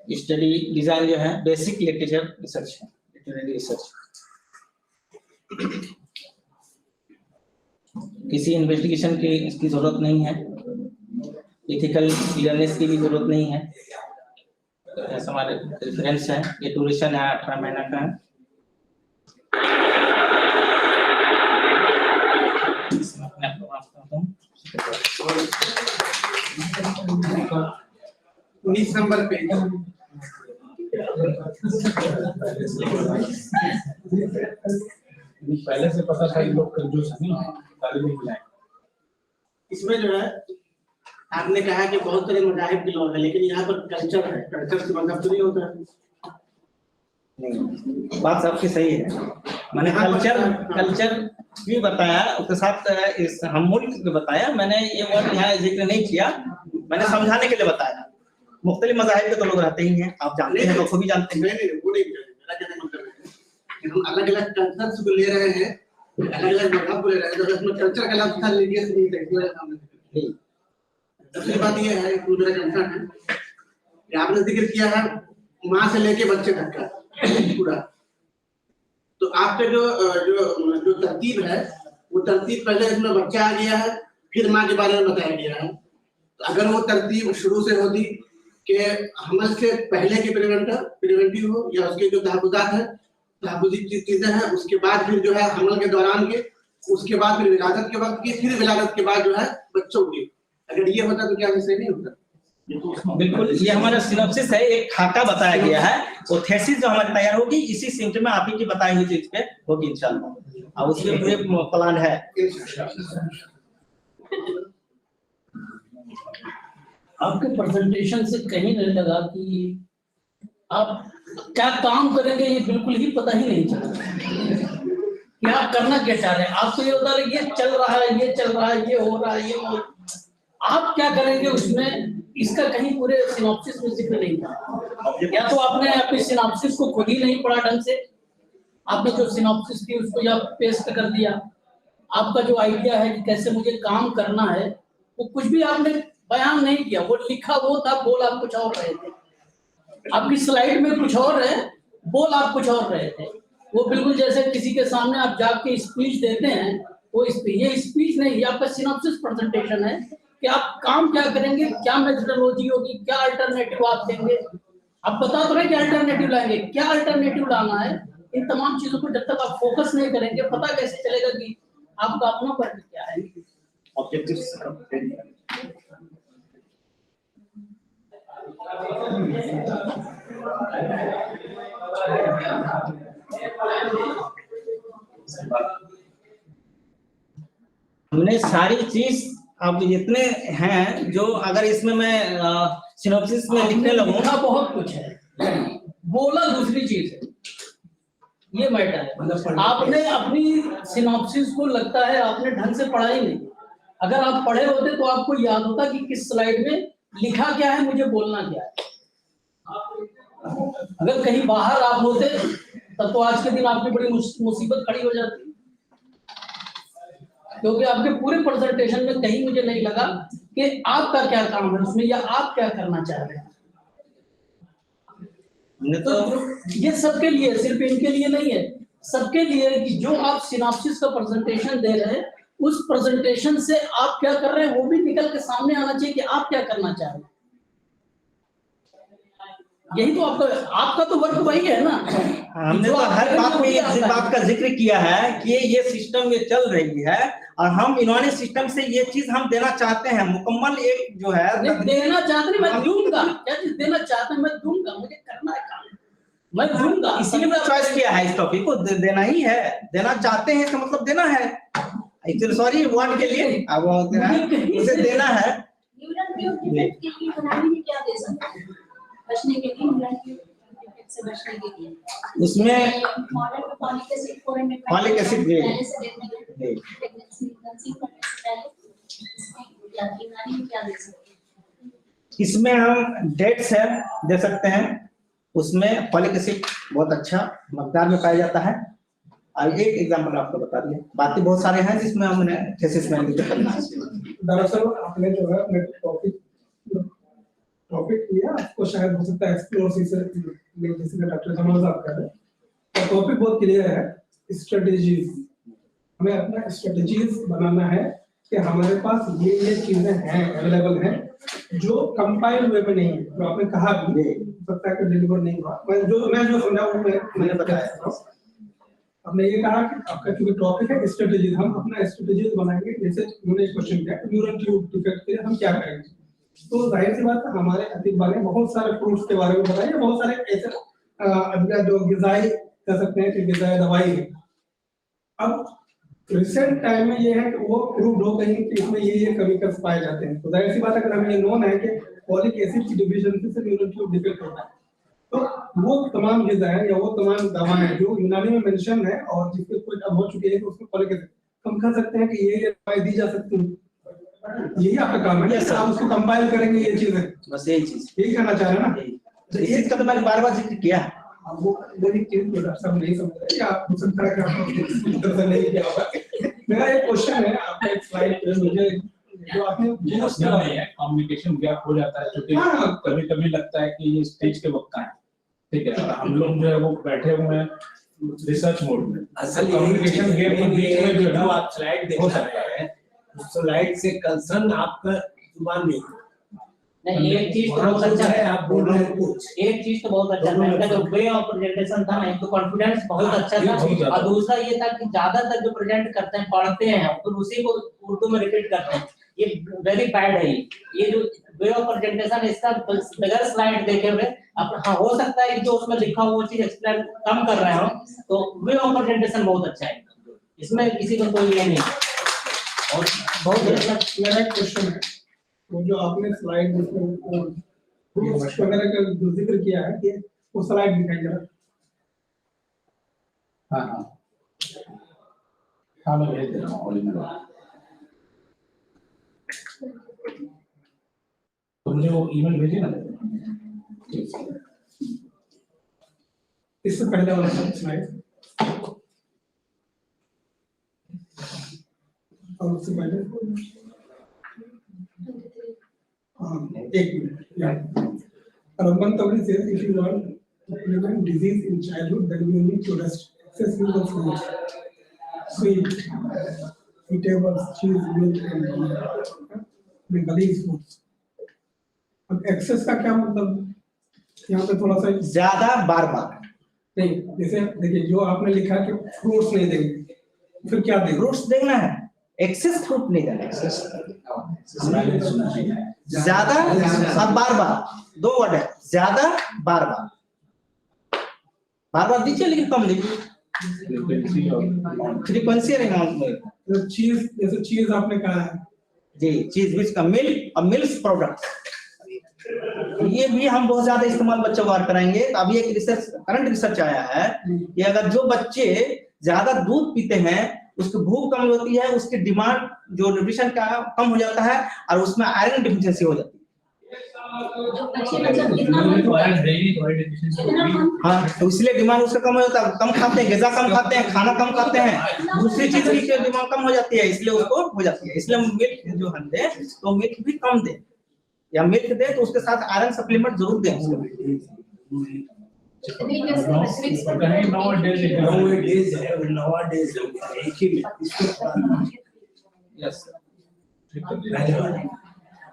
Study design जो है बेसिक लिटरेचर रिसर्च है, लिटरेरी रिसर्च। किसी इन्वेस्टिगेशन की इसकी जरूरत नहीं है, एथिकल क्लियरनेस की भी जरूरत नहीं है। ऐसा हमारे रेफरेंस है, ये ड्यूरेशन है 18 महीना का है। मैं आपको बताता हूं 19 नंबर पे पहले से पता था ये लोग कंजूस नहीं है, तालिब नहीं है। इसमें जो है आपने कहा कि बहुत सारे मज़ाहिब के लोग हैं, लेकिन यहाँ पर कल्चर है, कल्चर से मतलब तो नहीं होता है। नहीं, बात आपकी सही है। मैंने कल्चर भी बताया, उसके साथ इस हम मुल्क भी बताया। मैंने ये वर्ड यहाँ जिक्र नहीं किया, मैंने समझाने के लिए बताया। मुख्तलिफ मज़ाहिब के तो लोग रहते ही हैं, आप जानते हैं, लोग भी जानते हैं। नहीं, वो नहीं, मेरा कहने का मतलब है कि हम अलग-अलग कल्चर्स को ले रहे हैं, अलग-अलग मज़हब को ले रहे हैं, तो उसमें कल्चर का लफ्ज़ रिलीजियस नहीं है। दूसरी बात ये है कि मेरा कंसर्न है कि आपने जिक्र किया है माँ से लेके बच्चे तक का पूरा, तो आपके जो तरतीब है वो तरतीब पहले इसमें बच्चा आ गया है, फिर माँ के बारे में बताया गया है। तो अगर वो तरतीब शुरू से होती कि हमल से पहले के प्रिवेंटिव हो या उसके जो तहफ़्फ़ुज़ात है, तहफ़्फ़ुज़ी चीजें हैं, उसके बाद फिर जो है हमल के दौरान के, उसके बाद फिर विलादत के वक्त की, फिर विलादत के बाद जो है बच्चों की, अगर ये होता तो क्या सही नहीं होता? बिल्कुल, ये हमारा सिनॉप्सिस है, एक खाका बताया गया है। वो थीसिस जो हमारी तैयार होगी इसी सिंट में आप ही की बताई हुई चीज पे होगी इंशाल्लाह, और उसके पूरे प्लान है। आपके प्रेजेंटेशन से कहीं नहीं लगा कि आप क्या काम करेंगे, ये बिल्कुल ही पता ही नहीं चला कि आप करना क्या चाह रहे हैं। आपको ये होता है ये चल रहा है, ये चल रहा है, ये हो रहा है, ये हो, आप क्या करेंगे उसमें, इसका कहीं पूरे सिनॉप्सिस में जिक्र नहीं था। या तो आपने अपनी सिनॉप्सिस को खुद ही नहीं पढ़ा ढंग से, आपने जो सिनॉप्सिस थी उसको या पेस्ट कर दिया। आपका जो आइडिया है कि कैसे मुझे काम करना है, वो कुछ भी आपने बयान नहीं किया। वो लिखा वो था, बोल आप कुछ और रहे थे। आपकी स्लाइड में कुछ और है, बोल आप कुछ और रहे थे। वो बिल्कुल जैसे किसी के सामने आप जाके स्पीच देते हैं, वो ये स्पीच नहीं, ये आपका सिनॉप्सिस प्रेजेंटेशन है कि आप काम क्या करेंगे, क्या मेथोडोलॉजी होगी, क्या अल्टरनेटिव आप देंगे। आप बता तो रहे क्या अल्टरनेटिव लाएंगे, क्या अल्टरनेटिव लाना है। इन तमाम चीजों को जब तक आप फोकस नहीं करेंगे, पता कैसे चलेगा कि आपका अपना पर्पस क्या है। हमने सारी चीज अब जितने हैं, जो अगर इसमें मैं सिनॉप्सिस में लिखने लगूंगा, बहुत कुछ है, बोला दूसरी चीज है, ये मैटर है। आपने अपनी सिनॉप्सिस को लगता है आपने ढंग से पढ़ा ही नहीं। अगर आप पढ़े होते तो आपको याद होता कि किस स्लाइड में लिखा क्या है, मुझे बोलना क्या है। अगर कहीं बाहर आप होते तब तो आज के दिन आपकी बड़ी मुसीबत खड़ी हो जाती, क्योंकि आपके पूरे प्रेजेंटेशन में कहीं मुझे नहीं लगा कि आपका क्या काम है उसमें, या आप क्या करना चाह रहे हैं। तो ये सबके लिए, सिर्फ इनके लिए नहीं है, सबके लिए, कि जो आप सिनॉप्सिस का प्रेजेंटेशन दे रहे हैं, उस प्रेजेंटेशन से आप क्या कर रहे हैं वो भी निकल के सामने आना चाहिए कि आप क्या करना चाह रहे हैं। यही तो आपका तो वर्क वही है ना। हमने तो हर बात में इस बात का जिक्र किया है कि ये सिस्टम ये चल रही है और हम इन्होंने सिस्टम से ये चीज हम देना चाहते हैं, मुकम्मल एक जो है देना चाहते नहीं, मैं दूंगा। क्या चीज देना चाहते हैं मैं दूंगा, मुझे करना है काम। मैं दूंगा, इसीलिए मैं चॉइस किया है इस टॉपिक को, देना ही है, देना चाहते हैं इसका मतलब देना है। एक्चुअली सॉरी वर्ड के लिए अब वो देना है, उसे देना है। न्यूरल ट्यूब डिफेक्ट के लिए बनाने में क्या दे सकते हैं बचने के लिए, न्यूरल ट्यूब डिफेक्ट से बचने के लिए? उसमें मॉडल में folic acid foreign folic acid दे पहले से देते हैं, प्रेगनेंसी कंसीव करने से पहले इसमें क्या यूनानी में क्या दे सकते हैं? इसमें हम डेट्स है दे सकते हैं, उसमें फॉलिक एसिड बहुत अच्छा मकदार में पाया जाता है। और एक एग्जांपल आपको बता दिया, बाकी बहुत सारे हैं जिसमें हमने थीसिस में लिखा है। दरअसल आपने जो है अपने टॉपिक लिया, आपको शायद हो सकता है एक्सप्लोर से जैसे डॉक्टर जमाल साहब कह रहे हैं, तो टॉपिक बहुत क्लियर है, स्ट्रेटजीज। हमें अपना स्ट्रेटजीज बनाना है कि हमारे पास ये चीजें हैं, अवेलेबल हैं, जो कंपाइल वे में नहीं है। जो आपने कहा भी सकता है कि डिलीवर नहीं हुआ, मैं जो समझा वो मैंने बताया। हमने ये कहा कि आपका क्योंकि टॉपिक है स्ट्रेटजीज, हम अपना स्ट्रेटजीज बनाएंगे। जैसे उन्होंने क्वेश्चन किया न्यूरल ट्यूब डिफेक्ट के लिए हम क्या करेंगे, तो जाहिर सी बात है हमारे अतीब ने बहुत सारे फ्रूट्स के बारे में बताया, बहुत सारे ऐसे जो गिजाई कह सकते हैं कि गिजाई दवाई है। अब रिसेंट टाइम में ये है कि वो प्रूव्ड हो गई कि इसमें ये केमिकल्स पाए जाते हैं, तो जाहिर सी बात है अगर हमें ये नोन है कि फॉलिक एसिड की डिफिशिएंसी से न्यूरल ट्यूब डिफेक्ट होता है, तो वो तमाम गिजाएं या वो तमाम दवाएं जो यूनानी में मेंशन है और जिसके कोई अब हो चुकी है, तो उसमें फॉलिक एसिड हम कह सकते हैं कि ये दवाई दी जा सकती है। यही आपका काम है, Yes, sir. आप उसको कंपाइल करेंगे ये चीजें, बस यही चीज, यही कहना चाह रहे हैं ना। तो इस चीज का तो मैंने बार-बार जिक्र किया। अब वो एक चीज को डॉक्टर साहब नहीं समझ रहे, या आप हो सकता है कि आपको दर्शन नहीं किया होगा। मेरा एक क्वेश्चन है, आपका एक स्लाइड पे मुझे जो आपने समझना नहीं है, कम्युनिकेशन गैप हो जाता है, क्योंकि हाँ। कभी कभी लगता है कि ये स्टेज के वक्त का है, ठीक है, और हम लोग जो है वो बैठे हुए हैं रिसर्च मोड में। असल कम्युनिकेशन गैप के बीच में जो है जो ना आप स्लाइड देख हो रहे सकता हैं, उस स्लाइड से कंसर्न आपका जुबान नहीं, नहीं, एक चीज तो बहुत अच्छा है, है, आप बोल रहे हैं कुछ। एक चीज तो बहुत अच्छा था, इनका जो वे ऑफ प्रेजेंटेशन था ना, एक तो कॉन्फिडेंस बहुत अच्छा ये बहुत था, ज्यादा। और दूसरा ये था कि ज्यादातर जो प्रेजेंट करते हैं पढ़ते हैं फिर उसी को उर्दू में रिपीट करते हैं, ये वेरी बैड है। ये जो वे ऑफ प्रेजेंटेशन इसका बगैर स्लाइड देखे हुए अब हाँ हो सकता है कि जो उसमें लिखा हुआ वो चीज एक्सप्लेन कम कर रहे हो, तो वे ऑफ प्रेजेंटेशन बहुत अच्छा है, इसमें किसी को कोई ये नहीं है। और बहुत अच्छा मेरा एक क्वेश्चन है, वो जो आपने स्लाइड में फ्रूट्स वगैरह का जो जिक्र किया है, कि वो स्लाइड दिखाई जरा। हाँ हाँ हाँ, मैं भेज दे रहा हूँ ऑल इन वन। तो मुझे वो ईमेल भेजिए ना। इससे पहले वाला स्लाइड और उससे पहले एक minute. Ramban Tawri says if you want to prevent disease in childhood, then you need to rest. Excess use of fruits, sweet, eatables, cheese, milk, and these foods. अब एक्सेस का क्या मतलब, यहाँ पे थोड़ा सा ज्यादा बार-बार नहीं, जैसे देखिए जो आपने लिखा कि फ्रूट्स नहीं देंगे, फिर क्या देंगे? फ्रूट्स देखना है, एक्सेस फ्रूट नहीं देना, ज्यादा और बार-बार, दो वर्ड है, ज्यादा बार-बार, बार-बार दीजिए लेकिन कम दीजिए, फ्रीक्वेंसी और अमाउंट में। चीज, जैसे चीज आपने कहा है जी, चीज विच का मिल्क और मिल्क प्रोडक्ट, ये भी हम बहुत ज्यादा इस्तेमाल बच्चों को कराएंगे। तो अभी एक रिसर्च, करंट रिसर्च आया है कि अगर जो बच्चे ज्यादा दूध पीते हैं उसकी भूख कम होती है, उसकी डिमांड जो न्यूट्रिशन का कम हो जाता है और उसमें आयरन डिफिशिएंसी हो जाती है। हाँ, तो इसलिए डिमांड उसका कम हो जाता है, कम खाते हैं, ग़िज़ा कम खाते हैं, खाना कम खाते हैं, दूसरी चीज की डिमांड कम हो जाती है, इसलिए उसको हो जाती है। इसलिए मिल्क जो हम दे तो मिल्क भी कम दे, या मिल्क दे तो उसके साथ आयरन सप्लीमेंट जरूर दें।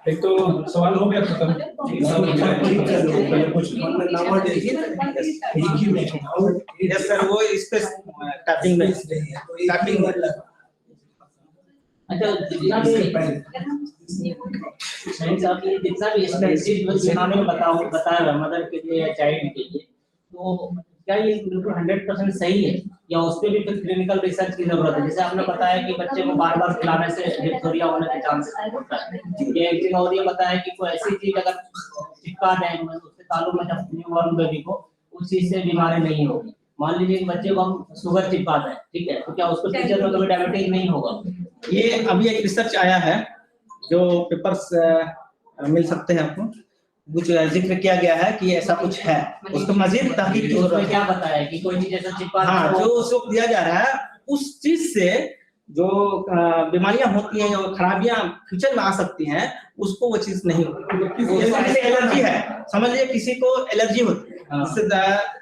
एक तो सवाल हो गया खत्म। यस सर, वो इस पे टैपिंग में अच्छा, जितना भी जितना भी स्पेसिफिक इन्होंने बताया मदर के लिए या चाइल्ड के लिए, तो क्या ये बिल्कुल 100% सही है या उस पे भी फिर क्लिनिकल रिसर्च की जरूरत है? जैसे आपने बताया कि बच्चे को बार-बार खिलाने से डिप्थीरिया होने के चांसेस होता है। ये एक चीज और ये बताया कि कोई ऐसी चीज अगर चिपका दें उसके तालू में जब न्यूबॉर्न बेबी को, उस चीज से बीमारी नहीं होगी। मान लीजिए कि बच्चे को हम शुगर चिपका दें, ठीक है, तो क्या उसको फ्यूचर में कभी डायबिटीज नहीं होगा? ये अभी एक रिसर्च आया है जो पेपर्स मिल सकते हैं आपको, कुछ जिक्र किया गया है कि ऐसा कुछ है, उसको मजीद तहकीक की जरूरत है। क्या बताया है कि कोई चीज ऐसा चिपका हाँ, जो उसको दिया जा रहा है उस चीज से जो बीमारियां होती हैं, जो खराबियां फ्यूचर में आ सकती हैं, उसको वो चीज नहीं होती। जैसे एलर्जी है, समझ लीजिए किसी को एलर्जी होती है,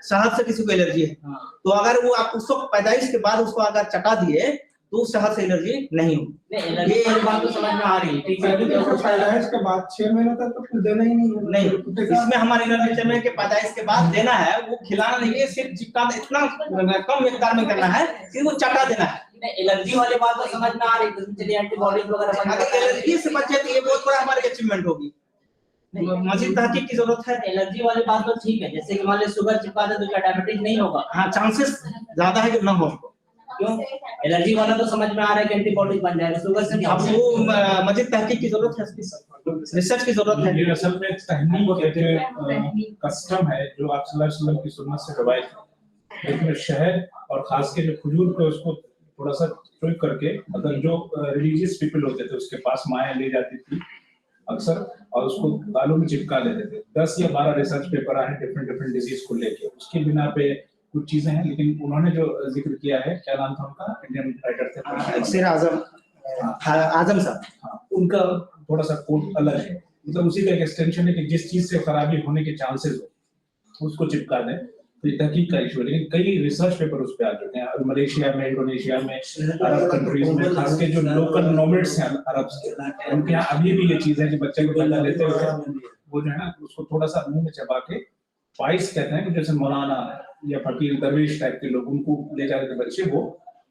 शहद से किसी को एलर्जी है, तो अगर वो आप उसको पैदाइश के बाद उसको अगर चटा दिए तो शहद से एलर्जी नहीं होगी। एलर्जी की बात तो समझ में आ रही है, ठीक है, पैदाइश के बाद 6 महीने तक तो फिर देना ही नहीं है। नहीं, इसमें हमारे एलर्जी के पैदाइश के बाद देना है, वो खिलाना नहीं है, सिर्फ चिपका इतना कम मिकदार में करना है कि वो चटा देना है। एलर्जी वाली बात तो समझ में आ रही है, चलिए एंटीबॉडीज वगैरह अगर एलर्जी से बचे तो ये बहुत बड़ा हमारी अचीवमेंट होगी। मजीद तहकीक की जरूरत है। एलर्जी वाली बात तो ठीक है, जैसे कि मान लीजिए शुगर चिपका दे तो क्या डायबिटीज नहीं होगा? हाँ, चांसेस ज्यादा है कि न हो। क्यों? एलर्जी वाला तो समझ में आ रहा है कि एंटीबॉडीज बन जाएगा, शुगर से अब वो मजीद तहकीक की जरूरत है, रिसर्च की जरूरत है। ये असल में तहनीक एक कस्टम है जो आप सल्लल्लाहु अलैहि वसल्लम की सुन्नत से रवायत है, जिसमें शहद और खास के जो खजूर को उसको थोड़ा सा चुन करके, अगर जो रिलीजियस पीपल होते थे उसके पास माया ले जाती थी अक्सर, और उसको बालों में चिपका लेते थे। 10 या 12 रिसर्च पेपर आए डिफरेंट डिजीज को लेके, उसके बिना पे कुछ चीजें हैं, लेकिन उन्होंने जो जिक्र किया है, क्या नाम था उनका, इंडियन राइटर थे अक्सर आजम साहब, हाँ, उनका थोड़ा सा कोड अलग है, मतलब उसी का एक एक्सटेंशन है कि जिस चीज से खराबी होने के चांसेस हो उसको चिपका दें, तो ये तहकीक का इशू है। लेकिन कई रिसर्च पेपर उस पे आ चुके हैं, मलेशिया में, इंडोनेशिया में, अरब कंट्रीज में, खास के जो लोकल नोमेड्स हैं अरब के, उनके यहाँ अभी भी ये चीज है कि बच्चे को पैदा लेते हुए वो जो है ना उसको थोड़ा सा मुंह में चबा के, पाइस कहते हैं कि जैसे मौलाना या फकीर दरवेश टाइप के लोग, उनको ले जाकर बच्चे वो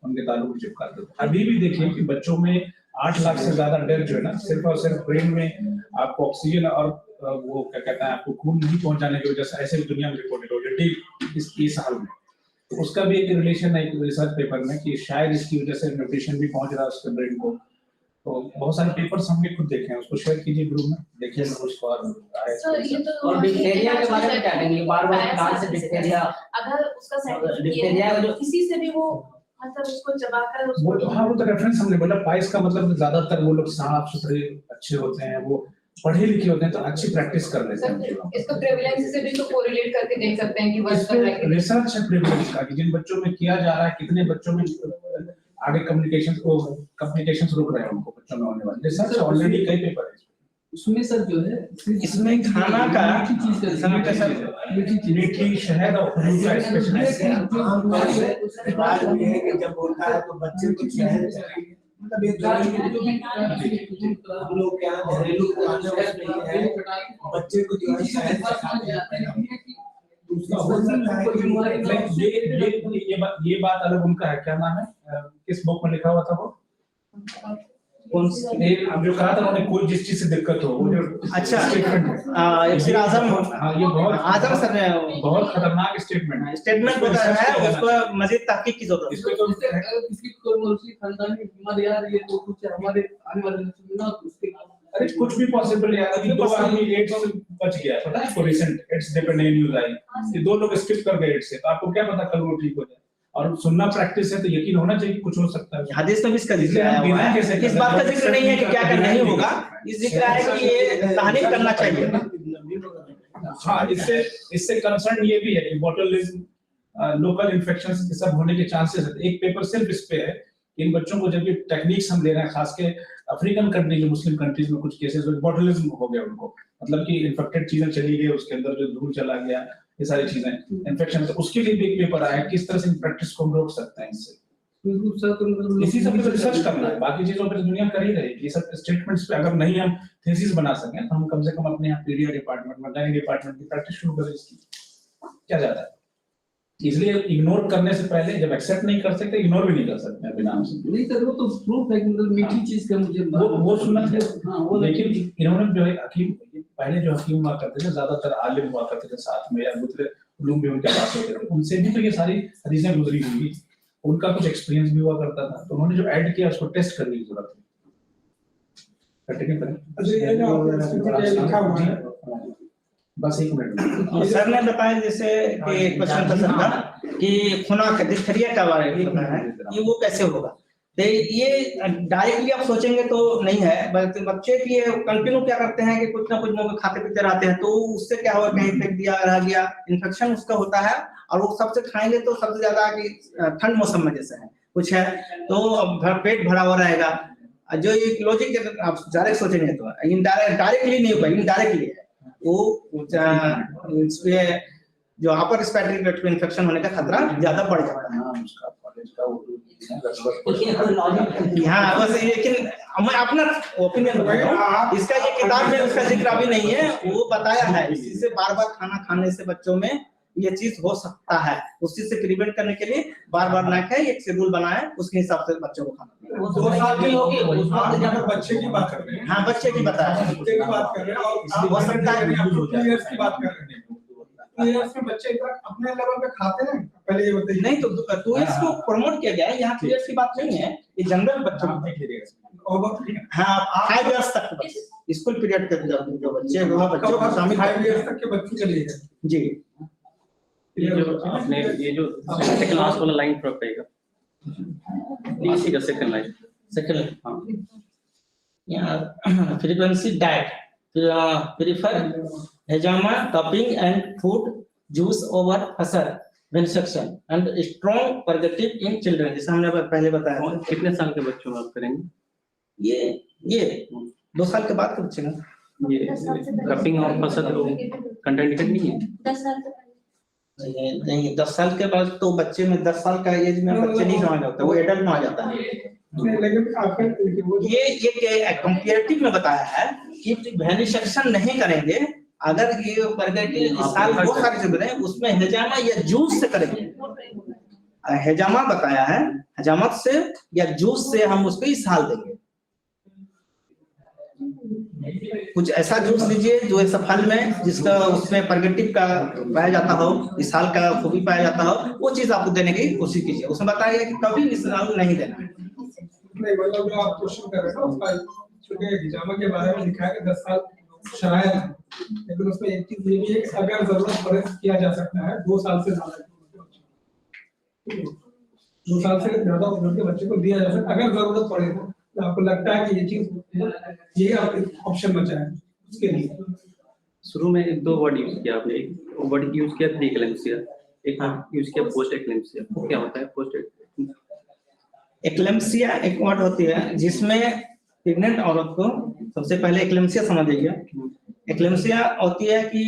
उनके तालु को चिपकाते थे। अभी भी देखिए कि बच्चों में 8 लाख से ज्यादा डेथ जो है ना, सिर्फ और सिर्फ ब्रेन में आपको ऑक्सीजन और वो क्या कहते हैं आपको खून नहीं पहुंचाने की वजह से, ऐसे भी दुनिया में रिपोर्टेड हो रही इस साल में। तो उसका भी एक रिलेशन है एक रिसर्च पेपर में कि शायद इसकी वजह से न्यूट्रिशन भी पहुंच रहा है उसके ब्रेन को। तो बहुत सारे पेपर्स हमने खुद देखे हैं, उसको शेयर कीजिए ग्रुप में, देखिए उसको। और डिप्थीरिया के बारे में क्या कहेंगे? बार-बार कान से डिप्थीरिया, अगर उसका साइंटिफिक किसी से भी वो मतलब उसको चबाकर उसको, वो हाँ, वो तो रेफरेंस हमने बोला, पाइस का मतलब ज्यादातर वो लोग साफ सुथरे अच्छे होते हैं, वो पढ़े लिखे होते हैं, तो अच्छी प्रैक्टिस कर लेते हैं। इसको प्रेवलेंस से भी तो कोरिलेट करके देख सकते हैं कि वर्ष पर रिसर्च है प्रेवलेंस का कि जिन बच्चों में किया जा रहा है, कितने बच्चों में आगे कम्युनिकेशन रुक रहे हैं उनको, बच्चों में होने वाले रिसर्च ऑलरेडी कई पेपर है उसमें सर जो है इसमें खाना का मीठी शहद और खजूर का स्पेशल बात ये है कि जब होता है तो बच्चे को शहद चाहिए, मतलब ये हम लोग क्या घरेलू है, बच्चे को जो है शहद खाते हैं। ये बात अलग उनका है, क्या नाम है, किस बुक में लिखा हुआ था वो, कौन जो कहा था उन्होंने, कोई जिस चीज से दिक्कत हो वो जो अच्छा स्टेटमेंट फिर आजम, हाँ ये बहुत आजम सर ने बहुत खतरनाक स्टेटमेंट बता रहा है, उसको मजीद तहकीक की जरूरत है। इसको तो किसी को मौसी खानदानी बीमारी आ रही है तो कुछ हमारे आने वाले ना उसके, अरे कुछ भी पॉसिबल है। अभी 2 आदमी एड्स से बच गया, पता है आपको, रिसेंट एड्स डे पे नई न्यूज आई, ये 2 लोग स्किप कर गए एड्स से, तो आपको क्या पता कल वो ठीक हो जाए। और सुनना प्रैक्टिस है तो यकीन होना चाहिए कि कुछ हो सकता है। हदीस में भी इसका जिक्र आया हुआ है, इस बात का जिक्र नहीं है कि क्या करना नहीं होगा, इस जिक्र है कि ये तहनीक करना चाहिए। हाँ, इससे कंसर्न ये भी है कि बोटुलिज्म, लोकल इन्फेक्शंस ये सब होने के चांसेस है। एक पेपर सिर्फ इस पे है, इन बच्चों को जब ये टेक्निक्स हम ले रहे हैं, खास के अफ्रीकन कंट्रीज, मुस्लिम कंट्रीज में कुछ केसेस में बोटुलिज्म हो गया उनको, मतलब कि इन्फेक्टेड चीजें चली गई, उसके अंदर जो धूल चला गया, ये सारी चीजें इन्फेक्शन, तो उसके लिए भी एक पेपर आया किस तरह से इन प्रैक्टिस को हम रोक सकते हैं इससे। इसी सब पे रिसर्च करना है, बाकी चीजों पे दुनिया कर ही रही है। ये सब स्टेटमेंट्स पे अगर नहीं हम थीसिस बना सकें तो हम कम से कम अपने यहाँ पीडिया डिपार्टमेंट में, गायनी डिपार्टमेंट की प्रैक्टिस शुरू करें इसकी, क्या जाता है। इसलिए इग्नोर करने से पहले, जब एक्सेप्ट नहीं कर सकते इग्नोर भी नहीं कर सकते हैं बिना से। नहीं सर वो तो प्रूफ है कि मतलब मीठी चीज का मुझे वो सुनना है। हाँ, वो लेकिन इन्होंने जो है हकीम, पहले जो हकीम हुआ करते थे, ज्यादातर आलिम हुआ करते थे साथ में, या दूसरे रूम भी उनके पास होते थे, उनसे भी तो ये सारी हदीसें गुजरी होंगी, उनका कुछ एक्सपीरियंस भी हुआ करता था, तो उन्होंने जो ऐड किया उसको टेस्ट करने की जरूरत है। अच्छा, ये जो आपने लिखा हुआ है, बस एक मिनट सर ने बताया जैसे कि क्वेश्चन था सर का कि खुना का डिप्थेरिया का बारे में बताया है कि वो कैसे होगा, तो ये डायरेक्टली आप सोचेंगे तो नहीं है, बल्कि बच्चे की कंटिन्यू क्या करते हैं कि कुछ ना कुछ मुंह में खाते पीते रहते हैं, तो उससे क्या होगा, कहीं फेंक दिया रह गया, इन्फेक्शन उसका होता है, और वो सबसे खाएंगे तो सबसे ज्यादा कि ठंड मौसम में जैसे है कुछ है तो पेट भरा हुआ रहेगा। जो ये लॉजिक आप डायरेक्ट सोचेंगे तो डायरेक्टली नहीं होगा, इनडायरेक्टली है वो इसमें जो अपर रिस्पिरेटरी ट्रैक्ट में इन्फेक्शन होने का खतरा ज्यादा बढ़ जाता है। उसका कॉलेज का हाँ बस, लेकिन मैं अपना ओपिनियन बता रहा हूँ, इसका ये किताब में उसका जिक्र अभी नहीं है, वो बताया है इसी से बार बार खाना खाने से बच्चों में ये चीज हो सकता है, उस चीज से प्रिवेंट करने के लिए बार बार ना खाए, एक शेड्यूल बनाया है उसके हिसाब से बच्चों को खाना। वो 2 साल की होगी, उसमें यहाँ पर बच्चे की बात कर रहे हैं, हाँ बच्चे की बताया, बच्चे की बात कर रहे हैं, और आप हो सकता है 2 इयर्स की बात कर रहे हैं, 2 इयर्स में बच्चे इतना अपने लेवल पे खाते हैं, पहले ये बताइए। नहीं तो 2 इयर्स को प्रमोट किया गया है, यहाँ 2 इयर्स की बात नहीं है, ये जनरल बच्चों की, हाँ 5 इयर्स तक स्कूल पीरियड के जो बच्चे बच्चों को शामिल 5 इयर्स तक के बच्चों के लिए है। जी। ये जो आपने ये जो सेकंड लास्ट वाला लाइन ड्रॉप करेगा, इसी का सेकंड लाइन, सेकंड हाँ यहाँ फ्रीक्वेंसी डाइट प्रीफर हेजामा topping and food juice over फसर venesection and strong purgative in children, जैसे हमने पहले बताया और कितने साल के बच्चों में आप करेंगे? ये 2 साल के बाद के बच्चे ना, ये कपिंग और फसद कंटेंट नहीं है? 10 साल तक नहीं 10 साल के बाद तो बच्चे में 10 साल का एज में बच्चे नहीं समझ होता, वो एडल्ट में आ जाता है। लेकिन आपका ये कंपैरेटिव में बताया है कि वेनिसेक्शन नहीं करेंगे, अगर ये परगेटिव इस साल बहुत सारी चीजें हैं उसमें हेजामा या जूस से करेंगे, हेजामा बताया है, हजामत से या जूस से हम उसको इस साल देंगे, कुछ ऐसा जूस लीजिए जो ऐसा फल में जिसका उसमें परगेटिव का पाया जाता हो, इस साल का खूबी पाया जाता हो, वो चीज आपको देने की कोशिश कीजिए। उसमें बताया गया कि कभी इस साल नहीं देना। नहीं मतलब जो आप क्वेश्चन कर रहे हैं ना उसका, क्योंकि हिजामा के बारे में लिखा है कि 10 साल शायद, लेकिन उसमें एक चीज ये भी है कि अगर जरूरत पड़े तो किया जा सकता है 2 साल से ज्यादा, 2 साल से ज्यादा उम्र के बच्चे को दिया जा सकता है अगर जरूरत पड़े तो आपको लगता है कि ये चीज यही आपका ऑप्शन बचा है उसके लिए। शुरू में 2 वर्ड यूज किया आपने, एक वर्ड यूज किया प्री एक्लेम्सिया, एक यूज किया पोस्ट एक्लेम्सिया, वो क्या होता है पोस्ट एक्लेम्सिया? एक वर्ड होती है जिसमें प्रेग्नेंट औरत को सबसे पहले एक्लेम्सिया समझिए, एक्लेम्सिया होती है कि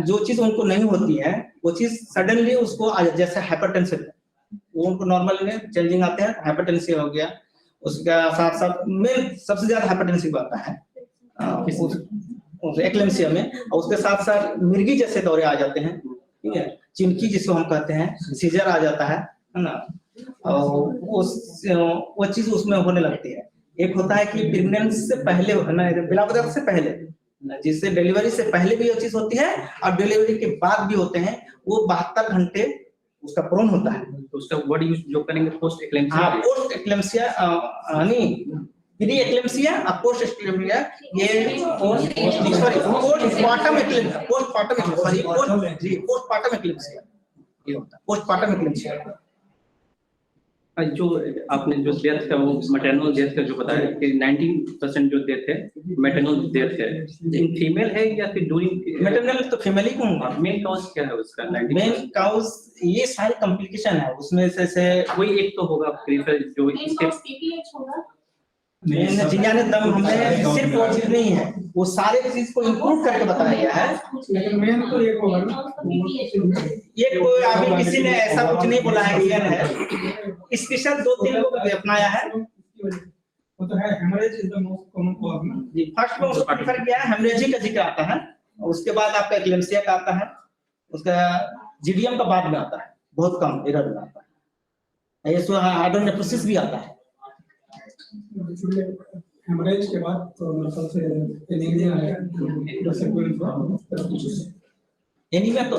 जो चीज उनको नहीं होती है वो चीज सडनली उसको आ जाए, जैसे हाइपरटेंशन वो उनको नॉर्मल में चेंजिंग आते हैं, हाइपरटेंसिव हो गया, उसका साथ साथ में सबसे ज्यादा हाइपरटेंसिव आता है उस एक्लेम्सिया में, और उसके साथ साथ मिर्गी जैसे दौरे आ जाते हैं, ठीक है, चिनकी जिसको हम कहते हैं, सीजर आ जाता है ना, और वो चीज उसमें होने लगती है। एक होता है कि प्रेगनेंसी से पहले ना, बिलावदर से पहले, जिससे डिलीवरी से पहले भी वो चीज होती है और डिलीवरी के बाद भी होते हैं, वो 72 घंटे उसका प्रोन होता है, तो उसका वर्ड यूज जो करेंगे पोस्ट एक्लेम्सिया। हाँ पोस्ट एक्लेम्सिया, नहीं प्री एक्लेम्सिया और पोस्ट एक्लेम्सिया, ये पोस्टपार्टम एक्लेम्सिया, पोस्टपार्टम एक्लेम्सिया ये होता है, पोस्टपार्टम एक्लेम्सिया। जो आपने जो डेथ का वो मैटरनल डेथ का जो बताया कि 19% जो डेथ है मैटरनल डेथ है, फीमेल है या फिर ड्यूरिंग? मैटरनल तो फीमेल ही कहूंगा। मेन कॉज क्या है उसका? मेन कॉज ये सारे कॉम्प्लिकेशन है उसमें से कोई एक तो होगा प्रीफर जो इसके पीपीएच होगा। जिन्याने दम हमने सिर्फ वो चीज नहीं है, वो सारे चीज को इंक्लूड करके बताया गया है, लेकिन मेन तो एक होगा ना, ये कोई अभी किसी ने ऐसा कुछ नहीं बोला है रियल है, इसके साथ 2-3 लोग भी अपनाया है। वो तो है haemorrhage is the most common cause ना जी, फर्स्ट में उसको प्रेफर किया है, हेमरेजिक का जिक्र आता है, और उसके बाद आपका एक्लेम्सिया का आता है, उसका जीडीएम का बाद में आता है, बहुत कम एरर में आता है, ये सो हाइड्रोनेफ्रोसिस भी आता है। हेमरेज के बाद तो नसल से एनीमिया है, एनीमिया तो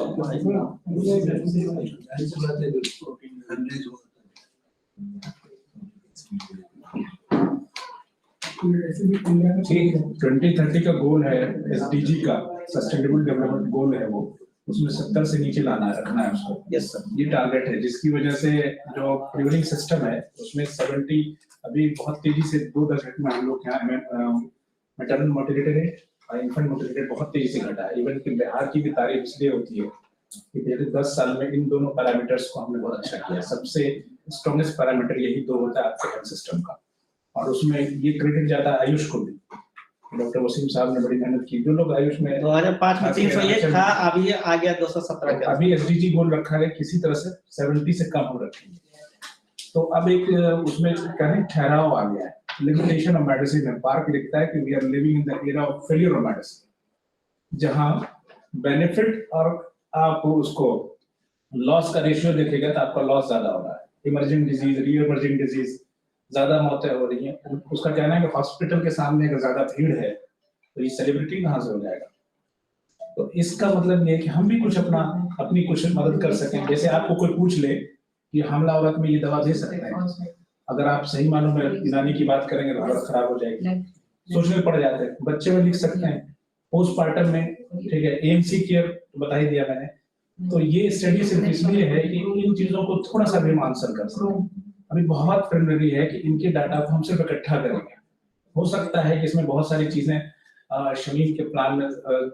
ठीक 2030 का गोल है एसडीजी का, सस्टेनेबल डेवलपमेंट गोल है वो, उसमें 70 से नीचे लाना रखना है उसको। यस सर, ये टारगेट है, जिसकी वजह से जो प्रिवेलिंग सिस्टम है उसमें 70 अभी बहुत तेजी से 2 दशक में हम लोग यहाँ मैटरनल मोर्टेलिटी रेट और इन्फेंट मोर्टेलिटी रेट बहुत तेजी से घटा है। इवन कि बिहार की भी तारीफ इसलिए होती है कि पिछले 10 साल में इन दोनों पैरामीटर्स को हमने बहुत अच्छा किया। सबसे स्ट्रॉन्गेस्ट पैरामीटर यही 2 होता है आपके हेल्थ सिस्टम का, और उसमें ये क्रेडिट जाता है आयुष को भी। डॉक्टर वसीम साहब ने बड़ी मेहनत की। जो लोग आयुष में 2005 में 301 था, अभी आ गया 217 का। अभी एसडीजी गोल रखा है किसी तरह से 70 से कम हो रखेंगे। तो अब एक उसमें कहने ठहराव आ गया है, लिमिटेशन ऑफ मेडिसिन है। पार्क लिखता है कि we are living in the era of failure of medicine, जहां बेनिफिट और आप उसको लॉस का रेशियो देखेगा तो आपका लॉस ज्यादा हो रहा है। इमर्जिंग डिजीज, री इमर्जिंग डिजीज ज्यादा मौतें हो रही हैं। उसका कहना है कि हॉस्पिटल के सामने अगर ज्यादा भीड़ है तो ये सेलिब्रिटी कहाँ से हो जाएगा। तो इसका मतलब ये है कि हम भी कुछ अपनी कुछ मदद कर सकें। जैसे आपको कोई पूछ ले कि हमला औरत में ये दवा दे सकते हैं, अगर आप सही मानों में यूनानी की बात करेंगे तो हालत खराब हो जाएगी, सोचने पड़ जाते हैं। बच्चे में लिख सकते हैं, पोस्टमार्टम में, ठीक है, एएमसी केयर बता ही दिया मैंने। तो ये स्टडी सिर्फ इसलिए है कि इन चीजों को थोड़ा सा भी हम आंसर कर सकें। अभी बहुत प्रिलिमिनरी है कि इनके डाटा को हम सिर्फ इकट्ठा करेंगे। हो सकता है कि इसमें बहुत सारी चीजें शमीम के प्लान में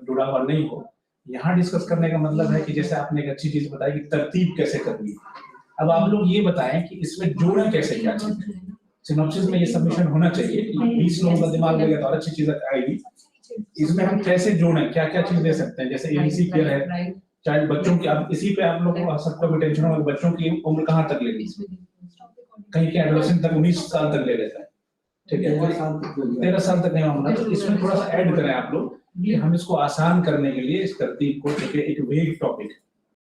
जुड़ा हुआ नहीं हो। यहाँ डिस्कस करने का मतलब है कि जैसे आपने एक अच्छी चीज बताई कि तरतीब कैसे करनी है। अब आप लोग ये बताएं कि इसमें जोड़ें कैसे, क्या चीज सिनॉप्सिस में ये सबमिशन होना चाहिए कि 20 लोगों का दिमाग लगेगा तो और अच्छी चीज आएगी। इसमें हम कैसे जोड़ें, क्या क्या चीज दे सकते हैं। जैसे एएमसी केयर है, चाहे बच्चों की, अब इसी पे आप लोग सबका भी टेंशन होगा, बच्चों की उम्र कहाँ तक लेगी। कहीं के एडोलेसेंट तक 19 साल तक ले लेता है, ठीक है, 13 साल तक नहीं होना। तो इसमें थोड़ा सा ऐड करें आप लोग कि हम इसको आसान करने के लिए इस तरतीब को, एक वेग टॉपिक